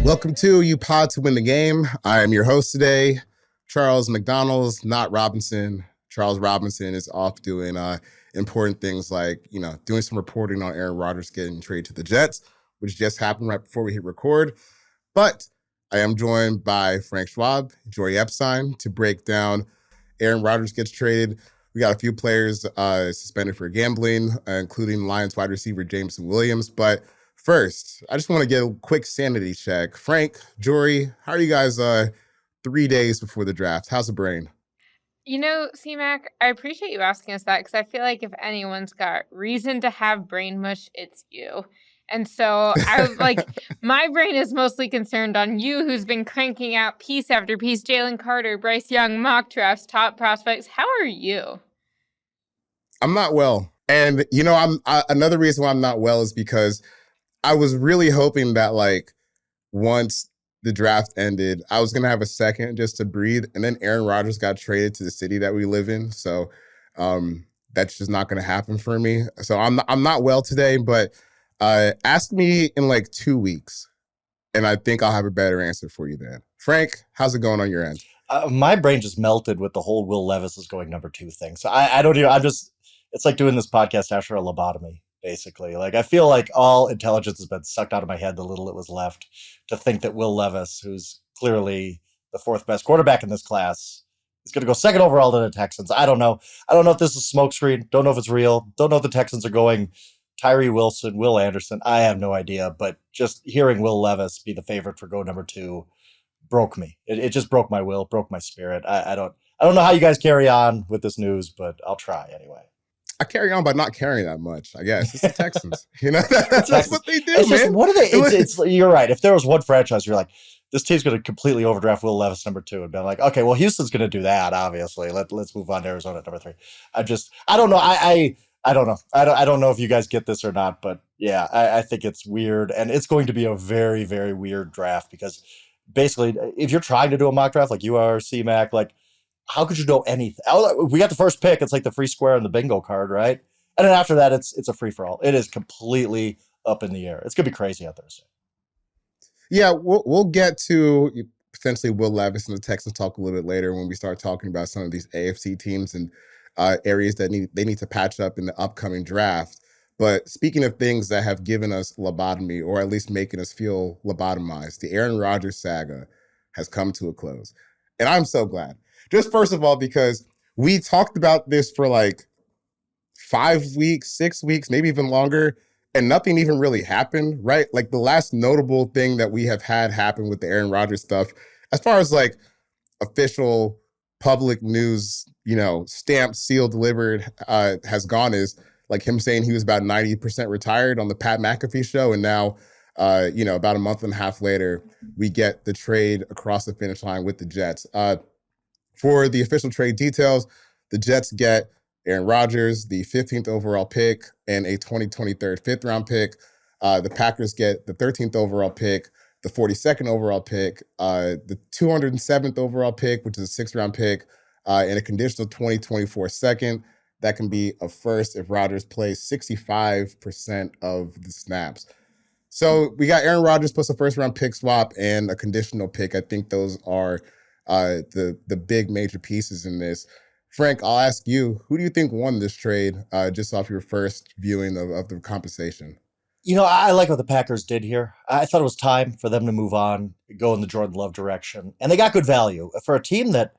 Welcome to You Pod to Win the Game. I am your host today, Charles McDonald, not Robinson. Charles Robinson is off doing important things like, doing some reporting on Aaron Rodgers getting traded to the Jets, which just happened right before we hit record. But I am joined by Frank Schwab, Jori Epstein, to break down Aaron Rodgers gets traded. We got a few players suspended for gambling, including Lions wide receiver Jameson Williams. But first, I just want to get a quick sanity check. Frank, Jori, how are you guys 3 days before the draft? How's the brain? You know, C-Mac, I appreciate you asking us that because I feel like if anyone's got reason to have brain mush, it's you. And so my brain is mostly concerned on you, who's been cranking out piece after piece, Jalen Carter, Bryce Young, mock drafts, top prospects. How are you? I'm not well. And, another reason why I'm not well is because I was really hoping that, once the draft ended, I was going to have a second just to breathe. And then Aaron Rodgers got traded to the city that we live in. So that's just not going to happen for me. So I'm not well today, but ask me in 2 weeks, and I think I'll have a better answer for you then. Frank, how's it going on your end? My brain just melted with the whole Will Levis is going number 2 thing. So I don't even, it's like doing this podcast after a lobotomy, basically. I feel like all intelligence has been sucked out of my head, the little it was left, to think that Will Levis, who's clearly the 4th best quarterback in this class, is going to go 2nd overall to the Texans. I don't know. I don't know if this is a smokescreen. Don't know if it's real. Don't know if the Texans are going Tyree Wilson, Will Anderson. I have no idea. But just hearing Will Levis be the favorite for go number 2 broke me. It just broke my will, broke my spirit. I don't know how you guys carry on with this news, but I'll try anyway. I carry on by not caring that much, I guess. It's the Texans. That's what they do, it's man. Just, what are they? It's you're right. If there was one franchise, you're like, this team's going to completely overdraft Will Levis number 2, and be like, okay, well, Houston's going to do that. Obviously, let's move on to Arizona at number 3. I don't know. I don't know. I don't know if you guys get this or not, but yeah, I think it's weird, and it's going to be a very, very weird draft because basically, if you're trying to do a mock draft like you are, C-Mac, how could you know anything? We got the first pick. It's like the free square on the bingo card, right? And then after that, it's a free-for-all. It is completely up in the air. It's going to be crazy out Thursday. Yeah, we'll get to potentially Will Levis and the Texans talk a little bit later when we start talking about some of these AFC teams and areas that they need to patch up in the upcoming draft. But speaking of things that have given us lobotomy, or at least making us feel lobotomized, the Aaron Rodgers saga has come to a close. And I'm so glad. Just first of all, because we talked about this for 5 weeks, 6 weeks, maybe even longer, and nothing even really happened, right? The last notable thing that we have had happen with the Aaron Rodgers stuff, as far as official public news, stamped, sealed, delivered, has gone is him saying he was about 90% retired on the Pat McAfee show. And now, about a month and a half later, we get the trade across the finish line with the Jets. For the official trade details, the Jets get Aaron Rodgers, the 15th overall pick, and a 2023 5th-round pick. The Packers get the 13th overall pick, the 42nd overall pick, the 207th overall pick, which is a 6th-round pick, and a conditional 2024 second. That can be a first if Rodgers plays 65% of the snaps. So we got Aaron Rodgers plus a first-round pick swap and a conditional pick. I think those are the big major pieces in this. Frank, I'll ask you, who do you think won this trade just off your first viewing of the compensation? I like what the Packers did here. I thought it was time for them to move on, go in the Jordan Love direction. And they got good value for a team that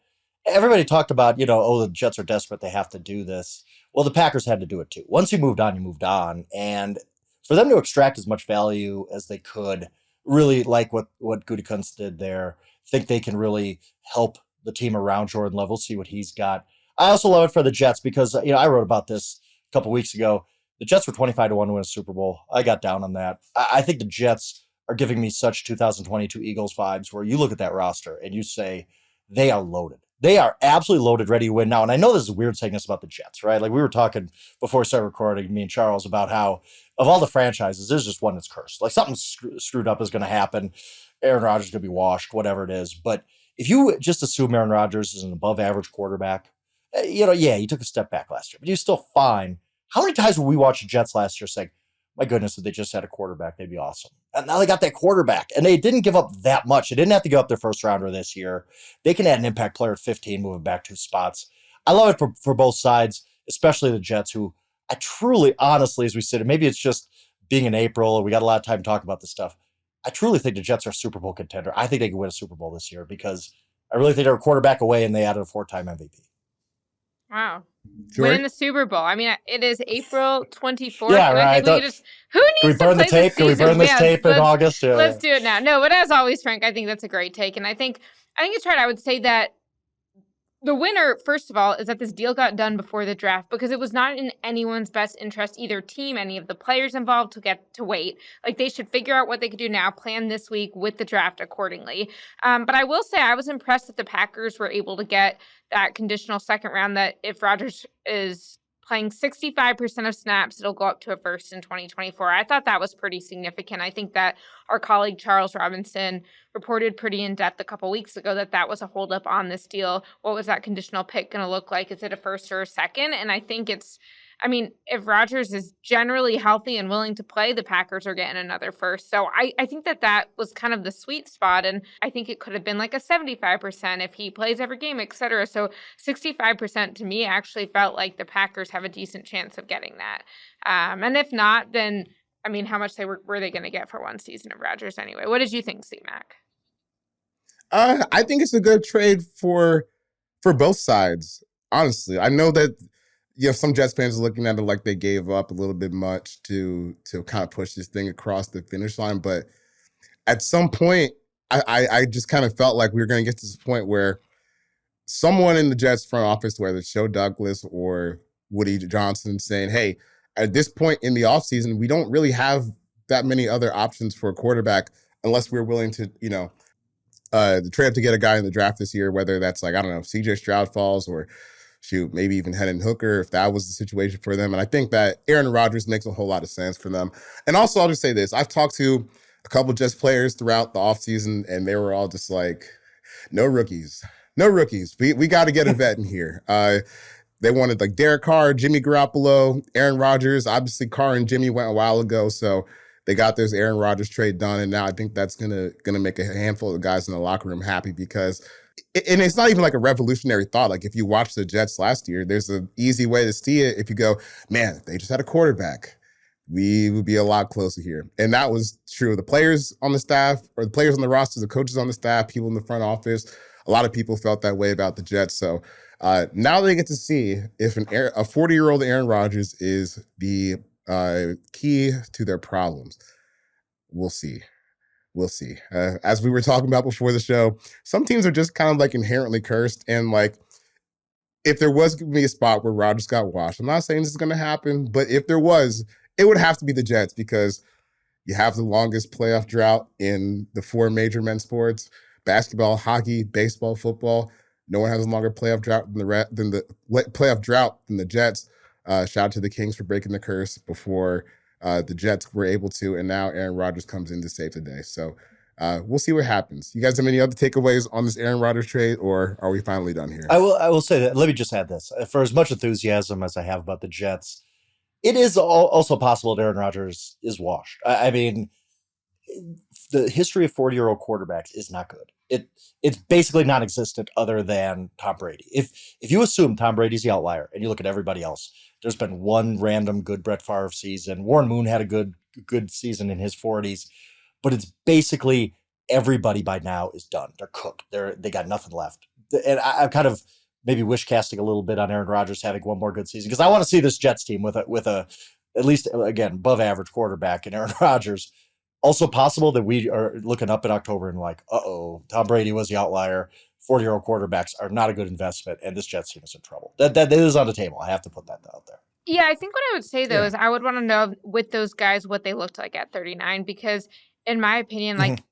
everybody talked about, the Jets are desperate. They have to do this. Well, the Packers had to do it too. Once you moved on, you moved on. And for them to extract as much value as they could, really like what Gutekunst did there, think they can really help the team around Jordan Love. We'll see what he's got. I also love it for the Jets because, I wrote about this a couple weeks ago. The Jets were 25-1 to win a Super Bowl. I got down on that. I think the Jets are giving me such 2022 Eagles vibes where you look at that roster and you say they are loaded. They are absolutely loaded, ready to win now. And I know this is weird saying this about the Jets, right? We were talking before we started recording, me and Charles, about how of all the franchises, there's just one that's cursed. Something screwed up is going to happen. Aaron Rodgers is going to be washed, whatever it is. But if you just assume Aaron Rodgers is an above average quarterback, he took a step back last year, but he's still fine. How many times were we watching Jets last year saying, my goodness, if they just had a quarterback, they'd be awesome. And now they got that quarterback, and they didn't give up that much. They didn't have to give up their first rounder this year. They can add an impact player at 15, moving back 2 spots. I love it for both sides, especially the Jets, who I truly, honestly, as we said, maybe it's just being in April, and we got a lot of time to talk about this stuff. I truly think the Jets are a Super Bowl contender. I think they can win a Super Bowl this year because I really think they're a quarterback away, and they added a 4-time MVP. Wow. Jori? Winning the Super Bowl. I mean, it is April 24th. Yeah, and I right. think who needs Can we burn to the play tape? Can we burn this tape in August? Yeah. Let's do it now. No, but as always, Frank, I think that's a great take. And I think it's right. I would say that the winner, first of all, is that this deal got done before the draft because it was not in anyone's best interest, either team, any of the players involved, to get to wait. Like, they should figure out what they could do now, plan this week with the draft accordingly. But I will say I was impressed that the Packers were able to get that conditional second round, that if Rodgers is playing 65% of snaps, it'll go up to a first in 2024. I thought that was pretty significant. I think that our colleague Charles Robinson reported pretty in depth a couple weeks ago that was a holdup on this deal. What was that conditional pick going to look like? Is it a first or a second? And I think if Rodgers is generally healthy and willing to play, the Packers are getting another first. So I think that was kind of the sweet spot. And I think it could have been like a 75% if he plays every game, et cetera. So 65% to me actually felt like the Packers have a decent chance of getting that. And if not, then, how much were they going to get for one season of Rodgers anyway? What did you think, C-Mac? I think it's a good trade for both sides, honestly. I know that some Jets fans are looking at it like they gave up a little bit much to kind of push this thing across the finish line. But at some point, I just kind of felt like we were going to get to this point where someone in the Jets front office, whether it's Joe Douglas or Woody Johnson, saying, hey, at this point in the offseason, we don't really have that many other options for a quarterback unless we're willing to, the trade to get a guy in the draft this year, whether that's like, I don't know, if CJ Stroud falls or maybe even Hendon Hooker, if that was the situation for them. And I think that Aaron Rodgers makes a whole lot of sense for them. And also, I'll just say this. I've talked to a couple of Jets players throughout the offseason, and they were all just like, no rookies. We got to get a vet in here. They wanted like Derek Carr, Jimmy Garoppolo, Aaron Rodgers. Obviously, Carr and Jimmy went a while ago, so they got this Aaron Rodgers trade done, and now I think that's gonna make a handful of guys in the locker room happy because, and it's not even like a revolutionary thought. Like if you watch the Jets last year, there's an easy way to see it. If you go, man, if they just had a quarterback, we would be a lot closer here. And that was true. The players on the staff, or the players on the roster, the coaches on the staff, people in the front office, a lot of people felt that way about the Jets. So now they get to see if a 40-year-old Aaron Rodgers is the key to their problems. We'll see. As we were talking about before the show, some teams are just kind of like inherently cursed. And like, if there was going to be a spot where Rodgers got washed, I'm not saying this is going to happen, but if there was, it would have to be the Jets because you have the longest playoff drought in the 4 major men's sports: basketball, hockey, baseball, football. No one has a longer playoff drought than the Jets. Shout out to the Kings for breaking the curse before the Jets were able to, and now Aaron Rodgers comes in to save the day. So we'll see what happens. You guys have any other takeaways on this Aaron Rodgers trade, or are we finally done here? I will say that. Let me just add this. For as much enthusiasm as I have about the Jets, it is also possible that Aaron Rodgers is washed. I mean, the history of 40-year-old quarterbacks is not good. It's basically non-existent other than Tom Brady. If you assume Tom Brady's the outlier and you look at everybody else, there's been one random good Brett Favre season. Warren Moon had a good season in his 40s, but it's basically everybody by now is done. They're cooked. They got nothing left. And I'm kind of maybe wish casting a little bit on Aaron Rodgers having one more good season because I want to see this Jets team with a at least again above average quarterback and Aaron Rodgers. Also possible that we are looking up in October and like, Tom Brady was the outlier. 40-year-old quarterbacks are not a good investment, and this Jets team is in trouble. That is on the table. I have to put that out there. Yeah, I think what I would say, though, is I would want to know with those guys what they looked like at 39, because in my opinion, like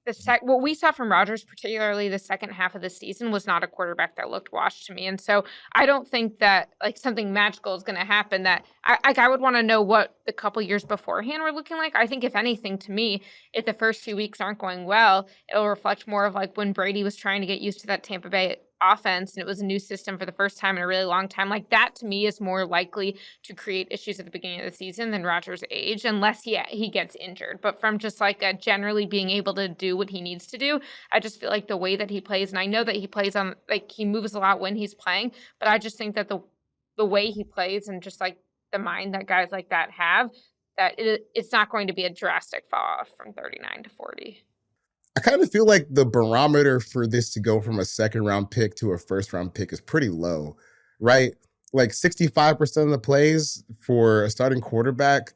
what we saw from Rodgers, particularly the second half of the season, was not a quarterback that looked washed to me. And so I don't think that like something magical is going to happen. That I would want to know what the couple years beforehand were looking like. I think if anything, to me, if the first 2 weeks aren't going well, it'll reflect more of like when Brady was trying to get used to that Tampa Bay offense and it was a new system for the first time in a really long time. Like that to me is more likely to create issues at the beginning of the season than Rodgers' age, unless he gets injured. But from just like a generally being able to do what he needs to do, I just feel like the way that he plays, and I know that he plays on like he moves a lot when he's playing, but I just think that the way he plays and just like the mind that guys like that have, that it's not going to be a drastic fall off from 39 to 40. I kind of feel like the barometer for this to go from a second round pick to a first round pick is pretty low, right? Like 65% of the plays for a starting quarterback,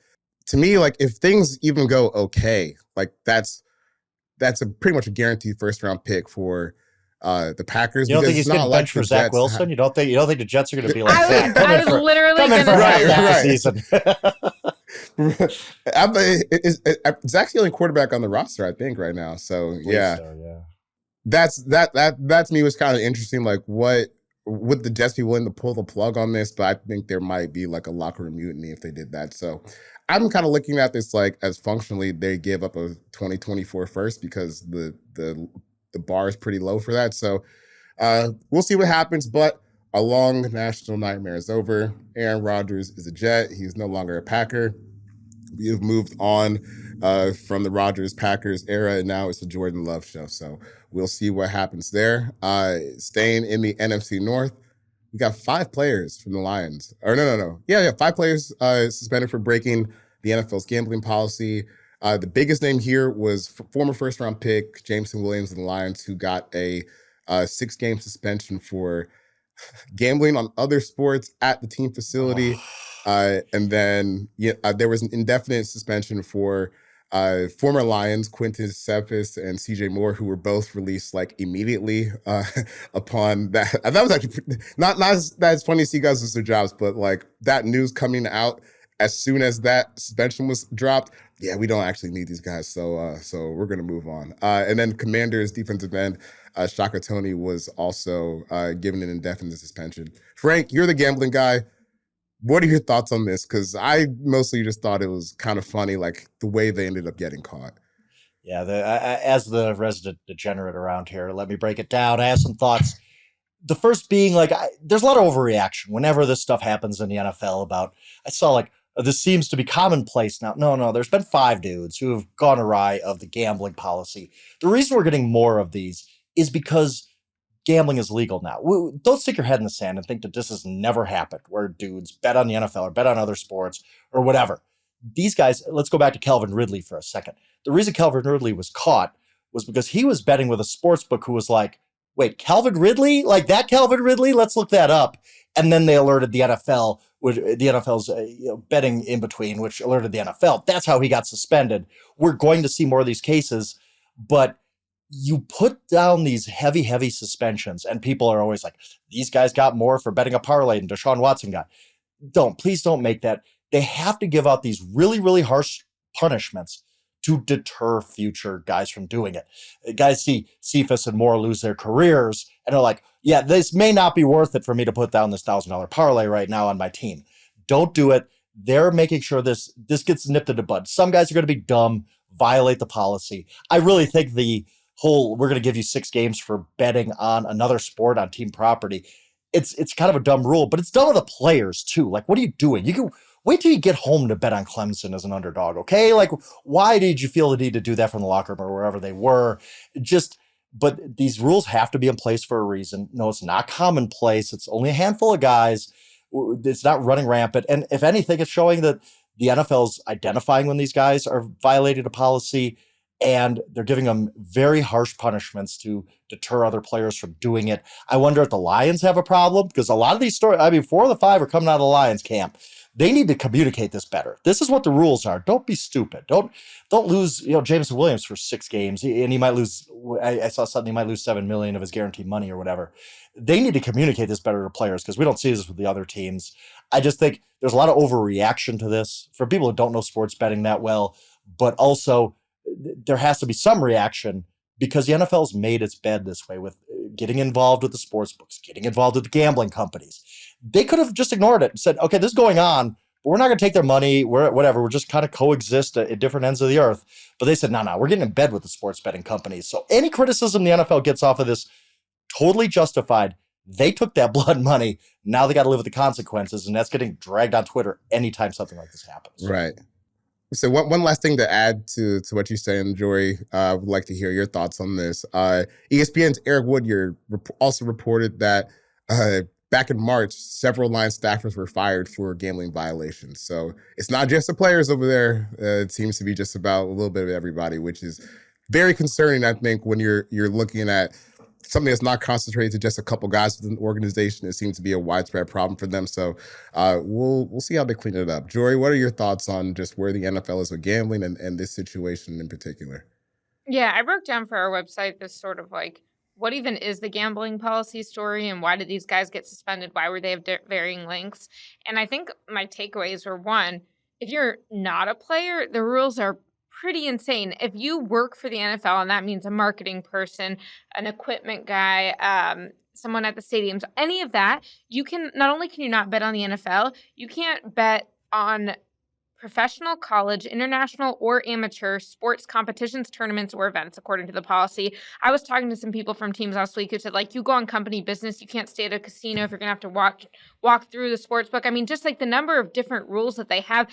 to me, like if things even go okay, like that's a pretty much a guaranteed first round pick for the Packers. You don't think he's getting like benched for Zach Wilson? You don't think the Jets are going to be like I was literally going to say that season? Zach's the only quarterback on the roster, I think, right now. So yeah. That to me was kind of interesting. Like, what would the Jets be willing to pull the plug on this? But I think there might be like a locker room mutiny if they did that. So I'm kind of looking at this like as functionally they give up a 2024 first because the bar is pretty low for that. So we'll see what happens. But a long national nightmare is over. Aaron Rodgers is a Jet. He's no longer a Packer. We have moved on from the Rodgers-Packers era, and now it's the Jordan Love show. So we'll see what happens there. Staying in the NFC North, we got 5 players from the Lions. Or no. Yeah, 5 players suspended for breaking the NFL's gambling policy. The biggest name here was former first-round pick Jameson Williams of the Lions, who got a 6-game suspension for gambling on other sports at the team facility. And then there was an indefinite suspension for former Lions Quintus Cephas and CJ Moore, who were both released like immediately upon that. That was actually not as funny to see guys lose their jobs, but like that news coming out as soon as that suspension was dropped. Yeah, we don't actually need these guys, so we're gonna move on. And then Commanders defensive end Shaka Toney was also given an indefinite suspension. Frank, you're the gambling guy. What are your thoughts on this? Because I mostly just thought it was kind of funny, like the way they ended up getting caught. Yeah, as the resident degenerate around here, let me break it down. I have some thoughts. The first being like, there's a lot of overreaction whenever this stuff happens in the NFL about, I saw like, this seems to be commonplace now. No, there's been 5 dudes who have gone awry of the gambling policy. The reason we're getting more of these is because gambling is legal now. Don't stick your head in the sand and think that this has never happened, where dudes bet on the NFL or bet on other sports or whatever. These guys, let's go back to Calvin Ridley for a second. The reason Calvin Ridley was caught was because he was betting with a sports book who was like, wait, Calvin Ridley? Like that Calvin Ridley? Let's look that up. And then they alerted the NFL, the NFL's betting in between, which alerted the NFL. That's how he got suspended. We're going to see more of these cases, but you put down these heavy suspensions, and people are always like, these guys got more for betting a parlay than Deshaun Watson got. Please don't make that. They have to give out these really harsh punishments to deter future guys from doing it. Guys see Cephas and Moore lose their careers, and they're like, yeah, this may not be worth it for me to put down this $1,000 parlay right now on my team. Don't do it. They're making sure this gets nipped in the bud. Some guys are going to be dumb, violate the policy. I really think the whole, we're going to give you 6 games for betting on another sport on team property, it's kind of a dumb rule, but it's done with the players too. Like, what are you doing? You can wait till you get home to bet on Clemson as an underdog, okay? Like, why did you feel the need to do that from the locker room or wherever they were? But these rules have to be in place for a reason. No, it's not commonplace. It's only a handful of guys. It's not running rampant. And if anything, it's showing that the NFL's identifying when these guys are violating a policy, and they're giving them very harsh punishments to deter other players from doing it. I wonder if the Lions have a problem, because a lot of these stories, 4 of the 5 are coming out of the Lions camp. They need to communicate this better. This is what the rules are. Don't be stupid. Don't lose, Jameson Williams for 6 games, and he might lose. I saw something, he might lose $7 million of his guaranteed money or whatever. They need to communicate this better to players, because we don't see this with the other teams. I just think there's a lot of overreaction to this for people who don't know sports betting that well, but also there has to be some reaction because the NFL's made its bed this way with getting involved with the sports books, getting involved with the gambling companies. They could have just ignored it and said, okay, this is going on, but we're not going to take their money. We're just kind of coexist at different ends of the earth. But they said, no, we're getting in bed with the sports betting companies. So any criticism the NFL gets off of this, totally justified. They took that blood money. Now they got to live with the consequences, and that's getting dragged on Twitter anytime something like this happens. Right. So one last thing to add to what you're saying, Jori, I would like to hear your thoughts on this. ESPN's Eric Woodyard also reported that back in March, several line staffers were fired for gambling violations. So it's not just the players over there. It seems to be just about a little bit of everybody, which is very concerning, I think, when you're looking at something that's not concentrated to just a couple guys within the organization. It seems to be a widespread problem for them. So we'll see how they clean it up. Jori, what are your thoughts on just where the NFL is with gambling and this situation in particular? Yeah, I broke down for our website this sort of like, what even is the gambling policy story and why did these guys get suspended? Why were they of varying lengths? And I think my takeaways were, one, if you're not a player, the rules are pretty insane. If you work for the NFL, and that means a marketing person, an equipment guy, someone at the stadiums, any of that, you can, not only can you not bet on the NFL, you can't bet on professional, college, international, or amateur sports competitions, tournaments, or events, according to the policy. I was talking to some people from teams last week who said, like, you go on company business, you can't stay at a casino if you're going to have to walk through the sports book. I mean, just like the number of different rules that they have,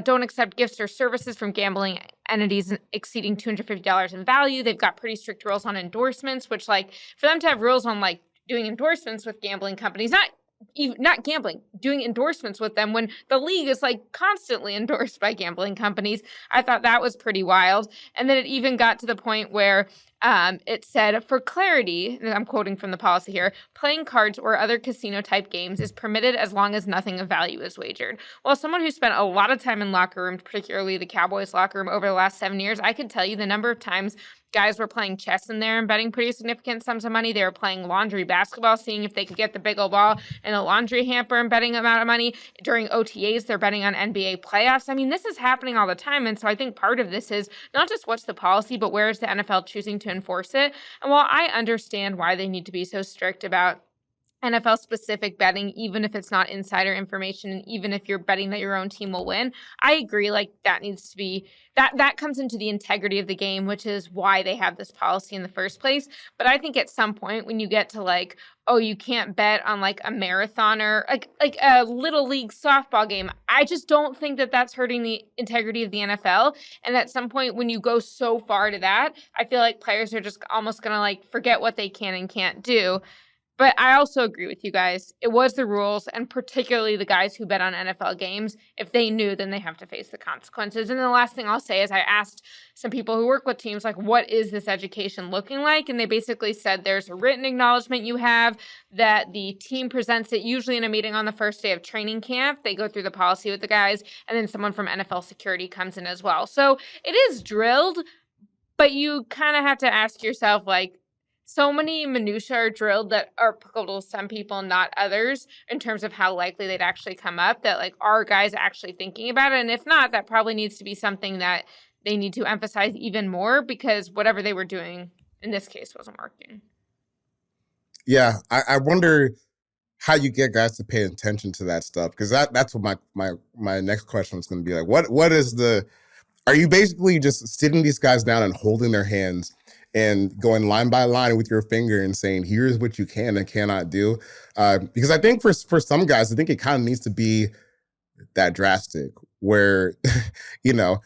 don't accept gifts or services from gambling entities exceeding $250 in value. They've got pretty strict rules on endorsements, which, like, for them to have rules on, like, doing endorsements with gambling companies, not gambling, doing endorsements with them when the league is like constantly endorsed by gambling companies. I thought that was pretty wild. And then it even got to the point where it said, for clarity, and I'm quoting from the policy here, playing cards or other casino type games is permitted as long as nothing of value is wagered. Well, someone who spent a lot of time in locker rooms, particularly the Cowboys locker room over the last 7 years, I could tell you the number of times guys were playing chess in there and betting pretty significant sums of money. They were playing laundry basketball, seeing if they could get the big old ball in a laundry hamper and betting amount of money. During OTAs, they're betting on NBA playoffs. I mean, this is happening all the time. And so I think part of this is not just what's the policy, but where is the NFL choosing to enforce it? And while I understand why they need to be so strict about NFL specific betting, even if it's not insider information, and even if you're betting that your own team will win, I agree, like, that needs to be, that comes into the integrity of the game, which is why they have this policy in the first place. But I think at some point when you get to like, oh, you can't bet on like a marathon or like a little league softball game, I just don't think that that's hurting the integrity of the NFL. And at some point when you go so far to that, I feel like players are just almost going to like forget what they can and can't do. But I also agree with you guys. It was the rules, and particularly the guys who bet on NFL games. If they knew, then they have to face the consequences. And the last thing I'll say is I asked some people who work with teams, like, what is this education looking like? And they basically said there's a written acknowledgement you have, that the team presents it usually in a meeting on the first day of training camp. They go through the policy with the guys, and then someone from NFL security comes in as well. So it is drilled, but you kind of have to ask yourself, like, so many minutiae are drilled that are applicable to some people, not others, in terms of how likely they'd actually come up, that like, are guys actually thinking about it? And if not, that probably needs to be something that they need to emphasize even more, because whatever they were doing in this case wasn't working. Yeah, I wonder how you get guys to pay attention to that stuff, because that's what my next question is going to be like. What is are you basically just sitting these guys down and holding their hands and going line by line with your finger and saying, here's what you can and cannot do? Because I think for some guys, I think it kind of needs to be that drastic where, you know,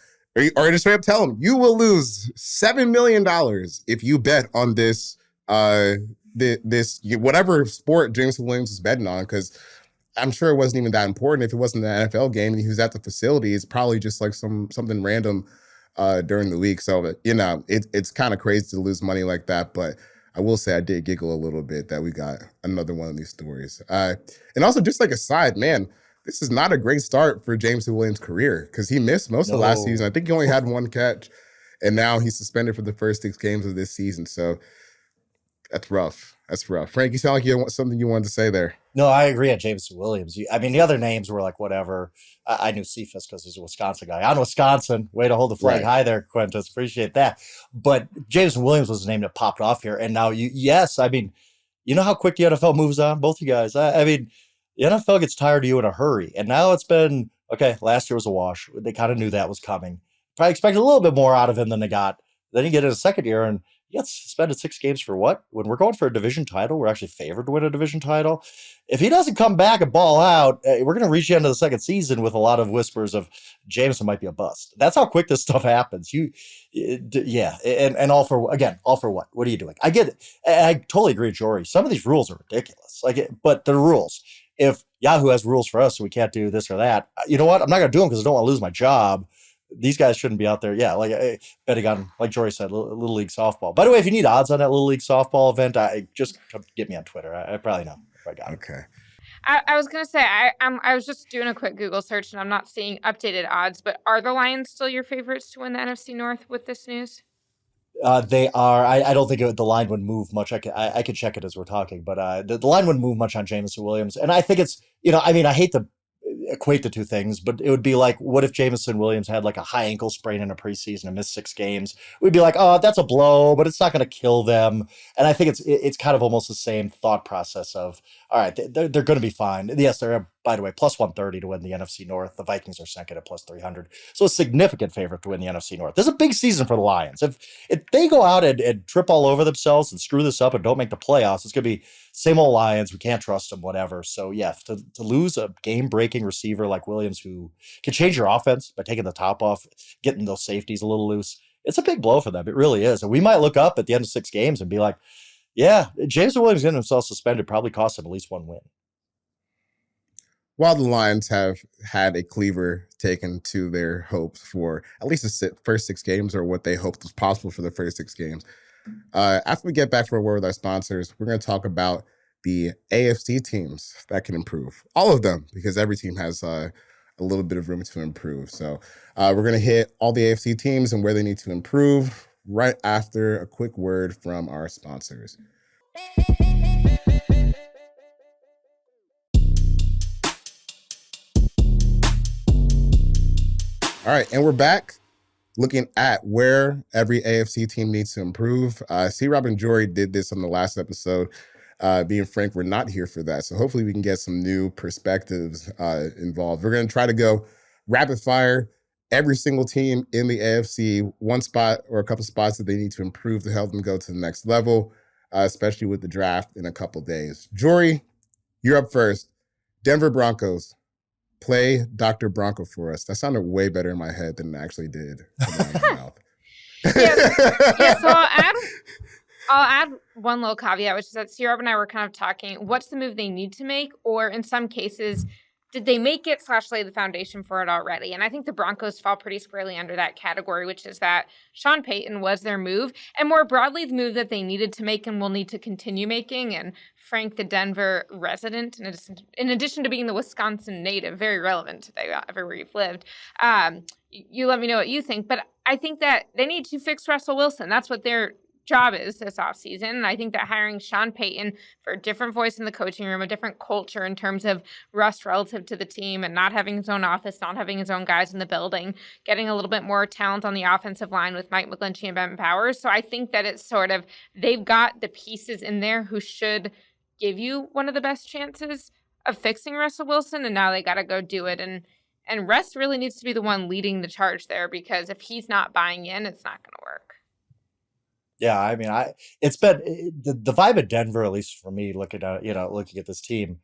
or just straight up tell them, you will lose $7 million if you bet on this, whatever sport Jameson Williams was betting on, because I'm sure it wasn't even that important. If it wasn't an NFL game and he was at the facility, it's probably just like something random during the week. So, you know, it's kind of crazy to lose money like that. But I will say I did giggle a little bit that we got another one of these stories. And also, just like a side, man, this is not a great start for Jameson Williams' career, because he missed most of last season. I think he only had one catch, and now he's suspended for the first 6 games of this season. So that's rough. That's rough. Frank, you sound like you want something you wanted to say there. No, I agree on Jameson Williams. The other names were like whatever. I knew Cephas because he's a Wisconsin guy. On Wisconsin, way to hold the flag high there, Quintus. Appreciate that. But Jameson Williams was the name that popped off here, and now you know how quick the NFL moves on. Both you guys. I mean, the NFL gets tired of you in a hurry, and now it's been okay. Last year was a wash. They kind of knew that was coming. Probably expected a little bit more out of him than they got. Then you get in a second year, and he gets suspended 6 games for what? When we're going for a division title, we're actually favored to win a division title. If he doesn't come back and ball out, we're going to reach the end of the second season with a lot of whispers of Jameson might be a bust. That's how quick this stuff happens. And all for what? What are you doing? I get it. I totally agree with Jori. Some of these rules are ridiculous. But they're rules. If Yahoo has rules for us, so we can't do this or that, you know what? I'm not going to do them because I don't want to lose my job. These guys shouldn't be out there. Yeah, betting on, like Jori said, Little League softball. By the way, if you need odds on that Little League softball event, just come get me on Twitter. I probably know if I got it. Okay. I was going to say, I was just doing a quick Google search, and I'm not seeing updated odds, but are the Lions still your favorites to win the NFC North with this news? They are. I don't think the line would move much. I could check it as we're talking, but the line wouldn't move much on Jameson Williams. And I think it's, I hate to equate the two things, but it would be like, what if Jameson Williams had like a high ankle sprain in a preseason and missed 6 games? We'd be like, oh, that's a blow, but it's not going to kill them. And I think it's kind of almost the same thought process of, all right, they're going to be fine. Yes, they're, by the way, plus 130 to win the NFC North. The Vikings are second at plus 300. So a significant favorite to win the NFC North. This is a big season for the Lions. If they go out and trip all over themselves and screw this up and don't make the playoffs, it's going to be same old Lions. We can't trust them, whatever. So yeah, to lose a game-breaking receiver like Williams who can change your offense by taking the top off, getting those safeties a little loose, it's a big blow for them. It really is. And we might look up at the end of 6 games and be like, yeah, Jameson Williams getting himself suspended probably cost him at least 1 win. While the Lions have had a cleaver taken to their hopes for at least the first 6 games, or what they hoped was possible for the first 6 games, after we get back to our word with our sponsors, we're going to talk about the AFC teams that can improve. All of them, because every team has a little bit of room to improve. So we're going to hit all the AFC teams and where they need to improve right after a quick word from our sponsors. All right, and we're back looking at where every AFC team needs to improve. C-Rob and Jori did this on the last episode. Being frank, we're not here for that. So hopefully we can get some new perspectives involved. We're going to try to go rapid fire every single team in the AFC, one spot or a couple spots that they need to improve to help them go to the next level, especially with the draft in a couple days. Jori, you're up first. Denver Broncos. Play Dr. Bronco for us. That sounded way better in my head than it actually did in my mouth. So I'll add one little caveat, which is that C-Rob and I were kind of talking, what's the move they need to make? Or in some cases, did they make it / lay the foundation for it already? And I think the Broncos fall pretty squarely under that category, which is that Sean Payton was their move. And more broadly, the move that they needed to make and will need to continue making. And Frank, the Denver resident, in addition to being the Wisconsin native, very relevant to everywhere you've lived, you let me know what you think. But I think that they need to fix Russell Wilson. That's what their job is this offseason. And I think that hiring Sean Payton for a different voice in the coaching room, a different culture in terms of Russ relative to the team, and not having his own office, not having his own guys in the building, getting a little bit more talent on the offensive line with Mike McGlinchey and Ben Powers. So I think that it's sort of, they've got the pieces in there who should give you one of the best chances of fixing Russell Wilson, and now they got to go do it. And Russ really needs to be the one leading the charge there, because if he's not buying in, it's not going to work. Yeah, I mean, it's been the vibe of Denver, at least for me, looking at this team,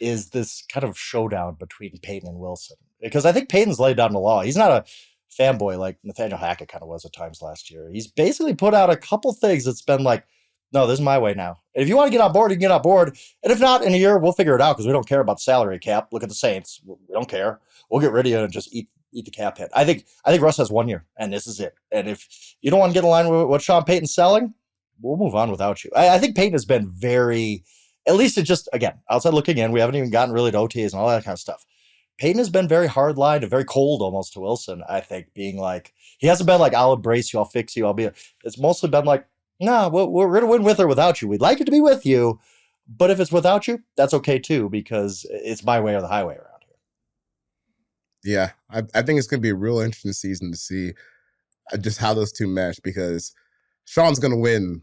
is this kind of showdown between Payton and Wilson. Because I think Payton's laid down the law. He's not a fanboy like Nathaniel Hackett kind of was at times last year. He's basically put out a couple things that's been like, no, this is my way now. And if you want to get on board, you can get on board. And if not, in a year, we'll figure it out because we don't care about the salary cap. Look at the Saints. We don't care. We'll get rid of you and just eat the cap hit. I think Russ has 1 year, and this is it. And if you don't want to get in line with what Sean Payton's selling, we'll move on without you. I think Payton has been very, at least it just, again, outside looking in, we haven't even gotten really to OTAs and all that kind of stuff. Payton has been very hard line and very cold almost to Wilson, I think, being like, he hasn't been like, I'll embrace you, I'll fix you, it's mostly been like, No, we're going to win with or without you. We'd like it to be with you, but if it's without you, that's okay too, because it's my way or the highway around here. Yeah, I think it's going to be a real interesting season to see just how those two mesh, because Sean's going to win.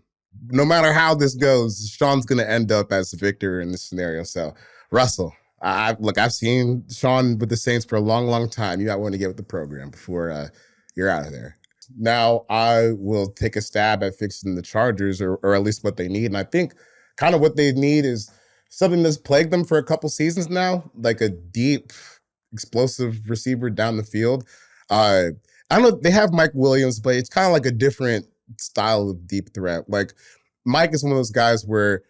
No matter how this goes, Sean's going to end up as the victor in this scenario. So, Russell, I've seen Sean with the Saints for a long, long time. You got one to get with the program before you're out of there. Now, I will take a stab at fixing the Chargers, or at least what they need. And I think kind of what they need is something that's plagued them for a couple seasons now, like a deep, explosive receiver down the field. Uh, I don't know. They have Mike Williams, but it's kind of like a different style of deep threat. Like Mike is one of those guys where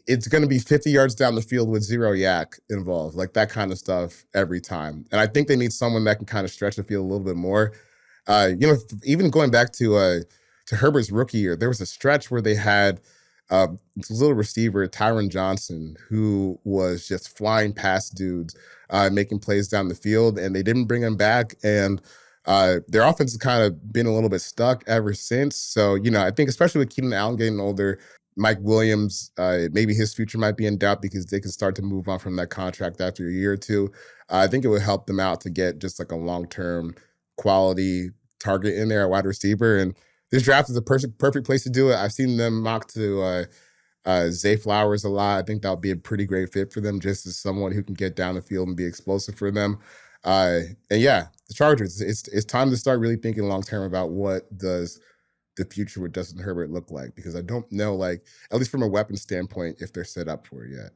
it's going to be 50 yards down the field with zero yak involved, like that kind of stuff every time. And I think they need someone that can kind of stretch the field a little bit more. Even going back to Herbert's rookie year, there was a stretch where they had this little receiver, Tyron Johnson, who was just flying past dudes, making plays down the field, and they didn't bring him back. And their offense has kind of been a little bit stuck ever since. So, I think especially with Keenan Allen getting older, Mike Williams, maybe his future might be in doubt because they can start to move on from that contract after a year or two. I think it would help them out to get just like a long-term quality target in there at wide receiver. And this draft is a perfect place to do it. I've seen them mock to Zay Flowers a lot. I think that would be a pretty great fit for them, just as someone who can get down the field and be explosive for them. And yeah, the Chargers, it's time to start really thinking long-term about what does the future with Justin Herbert look like, because I don't know, like, at least from a weapon standpoint, if they're set up for it yet.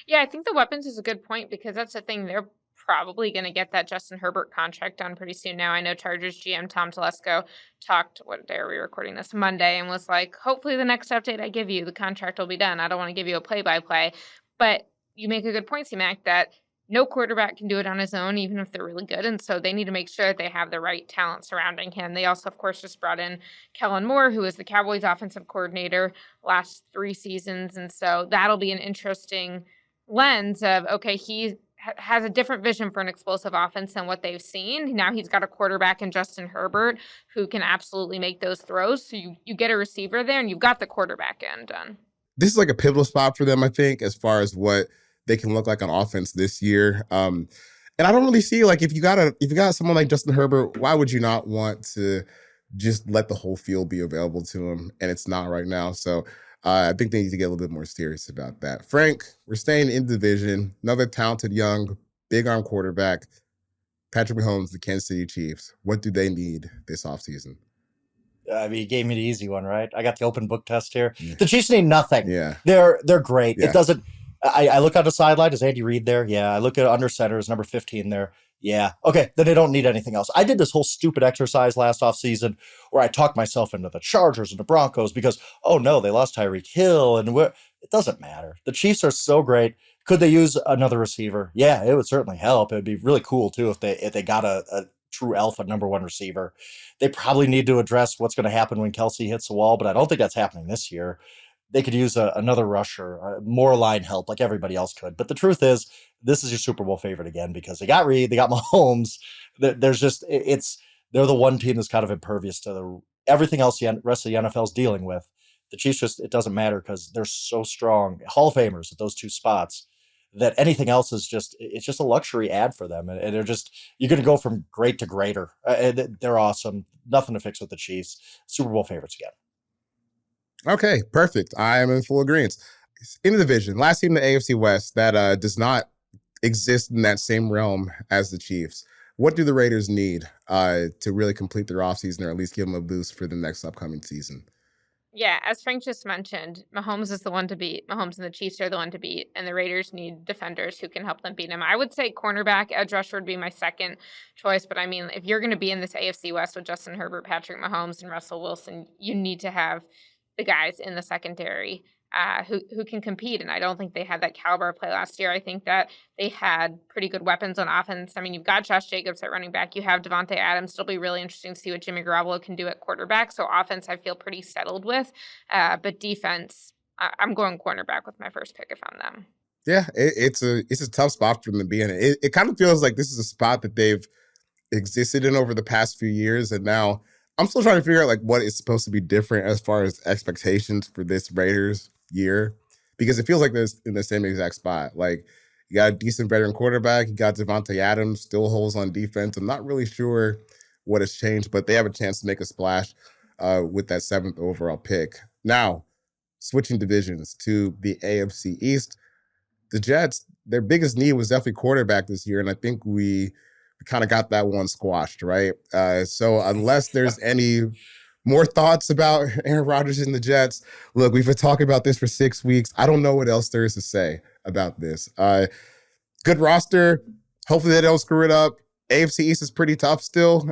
Yeah, I think the weapons is a good point, because that's the thing. They're probably going to get that Justin Herbert contract done pretty soon now. I know Chargers GM Tom Telesco talked, what day are we recording this? Monday, and was like, hopefully the next update I give you, the contract will be done. I don't want to give you a play-by-play. But you make a good point, C-Mac, that no quarterback can do it on his own, even if they're really good. And so they need to make sure that they have the right talent surrounding him. They also, of course, just brought in Kellen Moore, who is the Cowboys offensive coordinator last 3 seasons. And so that'll be an interesting lens of, okay, he has a different vision for an explosive offense than what they've seen. Now he's got a quarterback in Justin Herbert who can absolutely make those throws. So you get a receiver there and you've got the quarterback end done. This is like a pivotal spot for them, I think, as far as what they can look like on offense this year. And I don't really see, like, if you got someone like Justin Herbert, why would you not want to just let the whole field be available to him? And it's not right now. So I think they need to get a little bit more serious about that. Frank, we're staying in division. Another talented, young, big arm quarterback, Patrick Mahomes, the Kansas City Chiefs. What do they need this offseason? I mean, you gave me the easy one, right? I got the open book test here. Yeah. The Chiefs need nothing. Yeah. They're great. Yeah. It doesn't. I look on the sideline. Is Andy Reid there? Yeah. I look at under center. Is number 15 there? Yeah. Okay. Then they don't need anything else. I did this whole stupid exercise last offseason where I talked myself into the Chargers and the Broncos because, oh no, they lost Tyreek Hill. And it doesn't matter. The Chiefs are so great. Could they use another receiver? Yeah, it would certainly help. It would be really cool too if they got a true alpha number 1 receiver. They probably need to address what's going to happen when Kelsey hits the wall, but I don't think that's happening this year. They could use another rusher, more line help like everybody else could. But the truth is, this is your Super Bowl favorite again because they got Reed, they got Mahomes. There's just, they're the one team that's kind of impervious to everything else the rest of the NFL is dealing with. The Chiefs just, it doesn't matter because they're so strong. Hall of Famers at those 2 spots that anything else is just, it's just a luxury ad for them. And they're just, you're going to go from great to greater. They're awesome. Nothing to fix with the Chiefs. Super Bowl favorites again. Okay, perfect. I am in full agreement. In the division, last team in the AFC West that does not exist in that same realm as the Chiefs. What do the Raiders need to really complete their offseason, or at least give them a boost for the next upcoming season? Yeah, as Frank just mentioned, Mahomes is the one to beat. Mahomes and the Chiefs are the one to beat, and the Raiders need defenders who can help them beat him. I would say cornerback, edge rusher would be my second choice, but I mean, if you're going to be in this AFC West with Justin Herbert, Patrick Mahomes, and Russell Wilson, you need to have the guys in the secondary who can compete, and I don't think they had that caliber of play last year. I think that they had pretty good weapons on offense. I mean, you've got Josh Jacobs at running back. You have Devontae Adams. It'll be really interesting to see what Jimmy Garoppolo can do at quarterback. So offense, I feel pretty settled with. But defense, I'm going cornerback with my first pick if I'm them. Yeah, it's a tough spot for them to be in. It kind of feels like this is a spot that they've existed in over the past few years, and now I'm still trying to figure out like what is supposed to be different as far as expectations for this Raiders year, because it feels like they're in the same exact spot. Like you got a decent veteran quarterback, you got Devontae Adams, still holes on defense. I'm not really sure what has changed, but they have a chance to make a splash with that 7th overall pick. Now, switching divisions to the AFC East, the Jets, their biggest need was definitely quarterback this year, and I think we kind of got that one squashed, right? So unless there's any more thoughts about Aaron Rodgers and the Jets, look, we've been talking about this for 6 weeks. I don't know what else there is to say about this. Good roster. Hopefully they don't screw it up. AFC East is pretty tough still.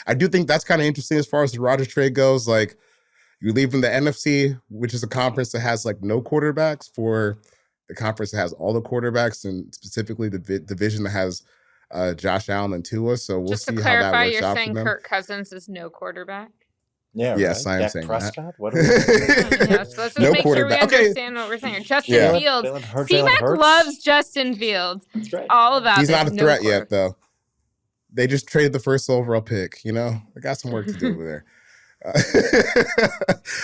I do think that's kind of interesting as far as the Rodgers trade goes. Like, you leave in the NFC, which is a conference that has like no quarterbacks, for the conference that has all the quarterbacks, and specifically the division that has Josh Allen and Tua. So we'll Just see to how that clarify, works you're out for saying them. Kirk Cousins is no quarterback? Yeah, yes, right? I am Dak saying Prescott? that. What are we doing? Yeah, so let's just No make sure we quarterback. Okay. understand what we're saying. Justin Yeah. Fields. Jalen C-Mac Hurts? loves Justin Fields. That's great. All about He's it. not a No threat yet, though. They just traded the first overall pick. You know, they got some work to do over there.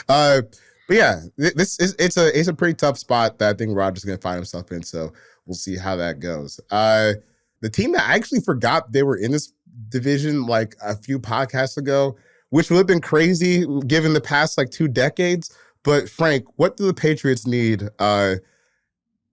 But yeah, it's a pretty tough spot that I think Rodgers is going to find himself in. So we'll see how that goes. The team that I actually forgot they were in this division like a few podcasts ago, which would have been crazy given the past like 2 decades. But Frank, what do the Patriots need?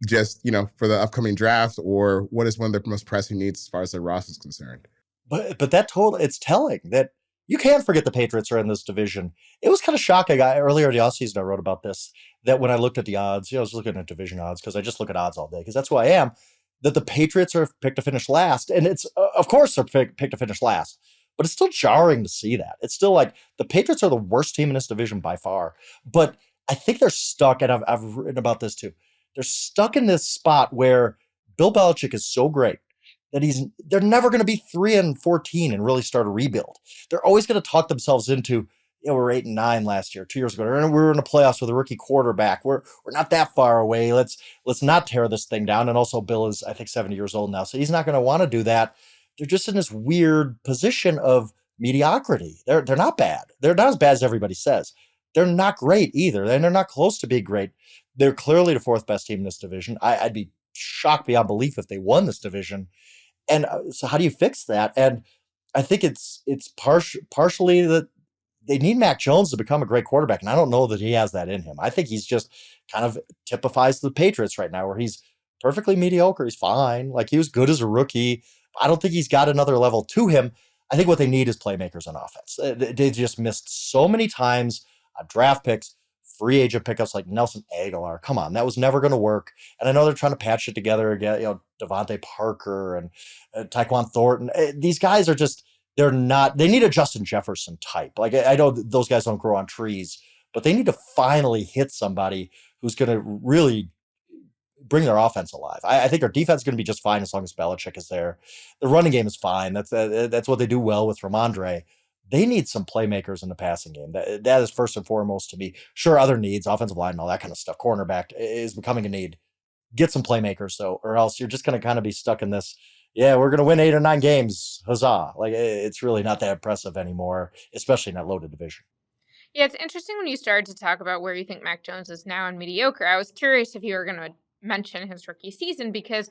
Just, you know, for the upcoming draft, or what is one of their most pressing needs as far as their roster is concerned? But it's telling that you can't forget the Patriots are in this division. It was kind of shocking. Earlier in the offseason, I wrote about this, that when I looked at the odds, I was looking at division odds because I just look at odds all day because that's who I am, that the Patriots are picked to finish last. And it's, of course, they're picked to finish last. But it's still jarring to see that. It's still like the Patriots are the worst team in this division by far. But I think they're stuck, and I've written about this too. They're stuck in this spot where Bill Belichick is so great that they're never going to be 3-14 and really start a rebuild. They're always going to talk themselves into, we were 8-9 last year, 2 years ago. We were in the playoffs with a rookie quarterback. We're not that far away. Let's not tear this thing down. And also, Bill is, I think, 70 years old now, so he's not going to want to do that. They're just in this weird position of mediocrity. They're not bad. They're not as bad as everybody says. They're not great either, and they're not close to being great. They're clearly the 4th best team in this division. I'd be shocked beyond belief if they won this division. And so how do you fix that? And I think it's partially that they need Mac Jones to become a great quarterback, and I don't know that he has that in him. I think he's just kind of typifies the Patriots right now, where he's perfectly mediocre. He's fine. Like, he was good as a rookie. I don't think he's got another level to him. I think what they need is playmakers on offense. They just missed so many times on draft picks, free agent pickups like Nelson Aguilar. Come on, that was never going to work. And I know they're trying to patch it together again. You know, Devontae Parker and Tyquan Thornton. These guys are just, they're not, they need a Justin Jefferson type. Like, I know those guys don't grow on trees, but they need to finally hit somebody who's going to really bring their offense alive. I think their defense is going to be just fine as long as Belichick is there. The running game is fine. That's what they do well with Ramondre. They need some playmakers in the passing game. That is first and foremost to me. Sure, other needs, offensive line and all that kind of stuff, cornerback is becoming a need. Get some playmakers, though, or else you're just going to kind of be stuck in this, yeah, we're going to win 8 or 9 games. Huzzah. Like, it's really not that impressive anymore, especially in that loaded division. Yeah, it's interesting when you started to talk about where you think Mac Jones is now in mediocre. I was curious if you were going to mention his rookie season, because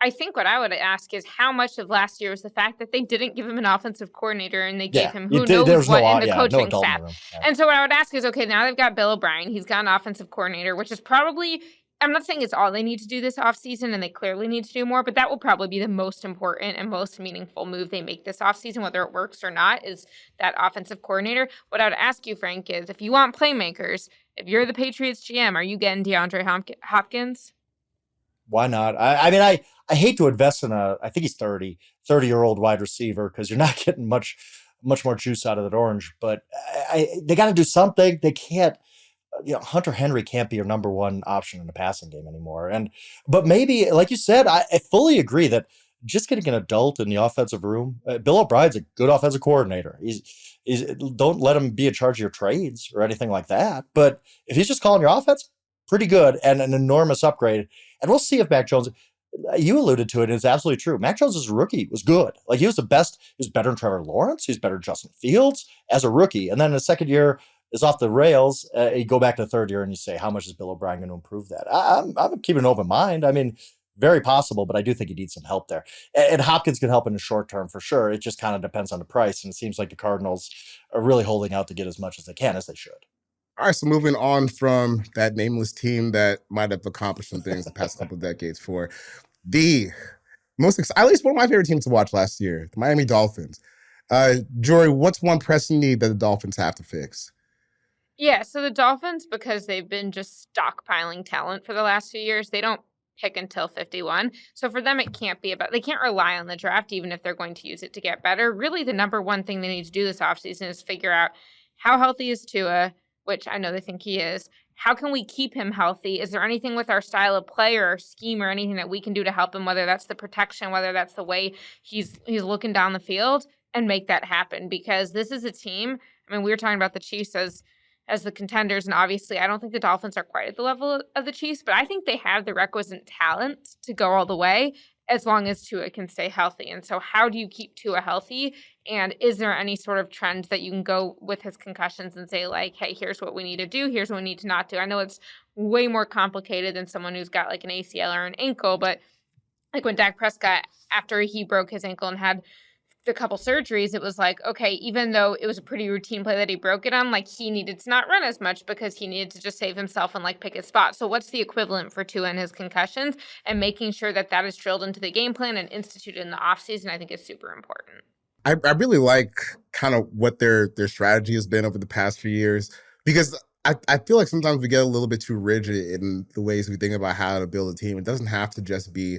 I think what I would ask is how much of last year was the fact that they didn't give him an offensive coordinator and they gave him who knows what in the coaching staff. Yeah. And so what I would ask is, okay, now they've got Bill O'Brien. He's got an offensive coordinator, which is probably, I'm not saying it's all they need to do this offseason, and they clearly need to do more, but that will probably be the most important and most meaningful move they make this offseason, whether it works or not, is that offensive coordinator. What I would ask you, Frank, is if you want playmakers, if you're the Patriots GM, are you getting DeAndre Hopkins? Why not? I mean, I hate to invest in I think he's 30-year-old wide receiver, because you're not getting much more juice out of that orange, but they got to do something. They can't, Hunter Henry can't be your number one option in the passing game anymore. But maybe, like you said, I fully agree that just getting an adult in the offensive room, Bill O'Brien's a good offensive coordinator. He's don't let him be in charge of your trades or anything like that. But if he's just calling your offense, pretty good and an enormous upgrade. And we'll see if Mac Jones, You alluded to it, and it's absolutely true. Mac Jones as a rookie was good. Like, he was the best. He was better than Trevor Lawrence. He was better than Justin Fields as a rookie. And then the second year is off the rails. You go back to the third year and you say, how much is Bill O'Brien going to improve that? I'm keeping an open mind. I mean, very possible, but I do think he needs some help there. And Hopkins can help in the short term for sure. It just kind of depends on the price. And it seems like the Cardinals are really holding out to get as much as they can, as they should. All right, so moving on from that nameless team that might have accomplished some things the past couple of decades for the at least one of my favorite teams to watch last year, the Miami Dolphins. Jori, what's one pressing need that the Dolphins have to fix? Yeah, so the Dolphins, because they've been just stockpiling talent for the last few years, they don't pick until 51. So for them, it can't be they can't rely on the draft, even if they're going to use it to get better. Really, the number one thing they need to do this offseason is figure out how healthy is Tua, which I know they think he is. How can we keep him healthy? Is there anything with our style of play or our scheme or anything that we can do to help him, whether that's the protection, whether that's the way he's looking down the field, and make that happen? Because this is a team. I mean, we were talking about the Chiefs as the contenders, and obviously I don't think the Dolphins are quite at the level of the Chiefs, but I think they have the requisite talent to go all the way as long as Tua can stay healthy. And so how do you keep Tua healthy? And is there any sort of trend that you can go with his concussions and say, like, hey, here's what we need to do, here's what we need to not do? I know it's way more complicated than someone who's got like an ACL or an ankle, but like when Dak Prescott, after he broke his ankle and had a couple surgeries, it was like, okay, even though it was a pretty routine play that he broke it on, like he needed to not run as much because he needed to just save himself and like pick his spot. So what's the equivalent for Tua and his concussions, and making sure that that is drilled into the game plan and instituted in the offseason, I think is super important. I really like kind of what their strategy has been over the past few years, because I feel like sometimes we get a little bit too rigid in the ways we think about how to build a team. It doesn't have to just be,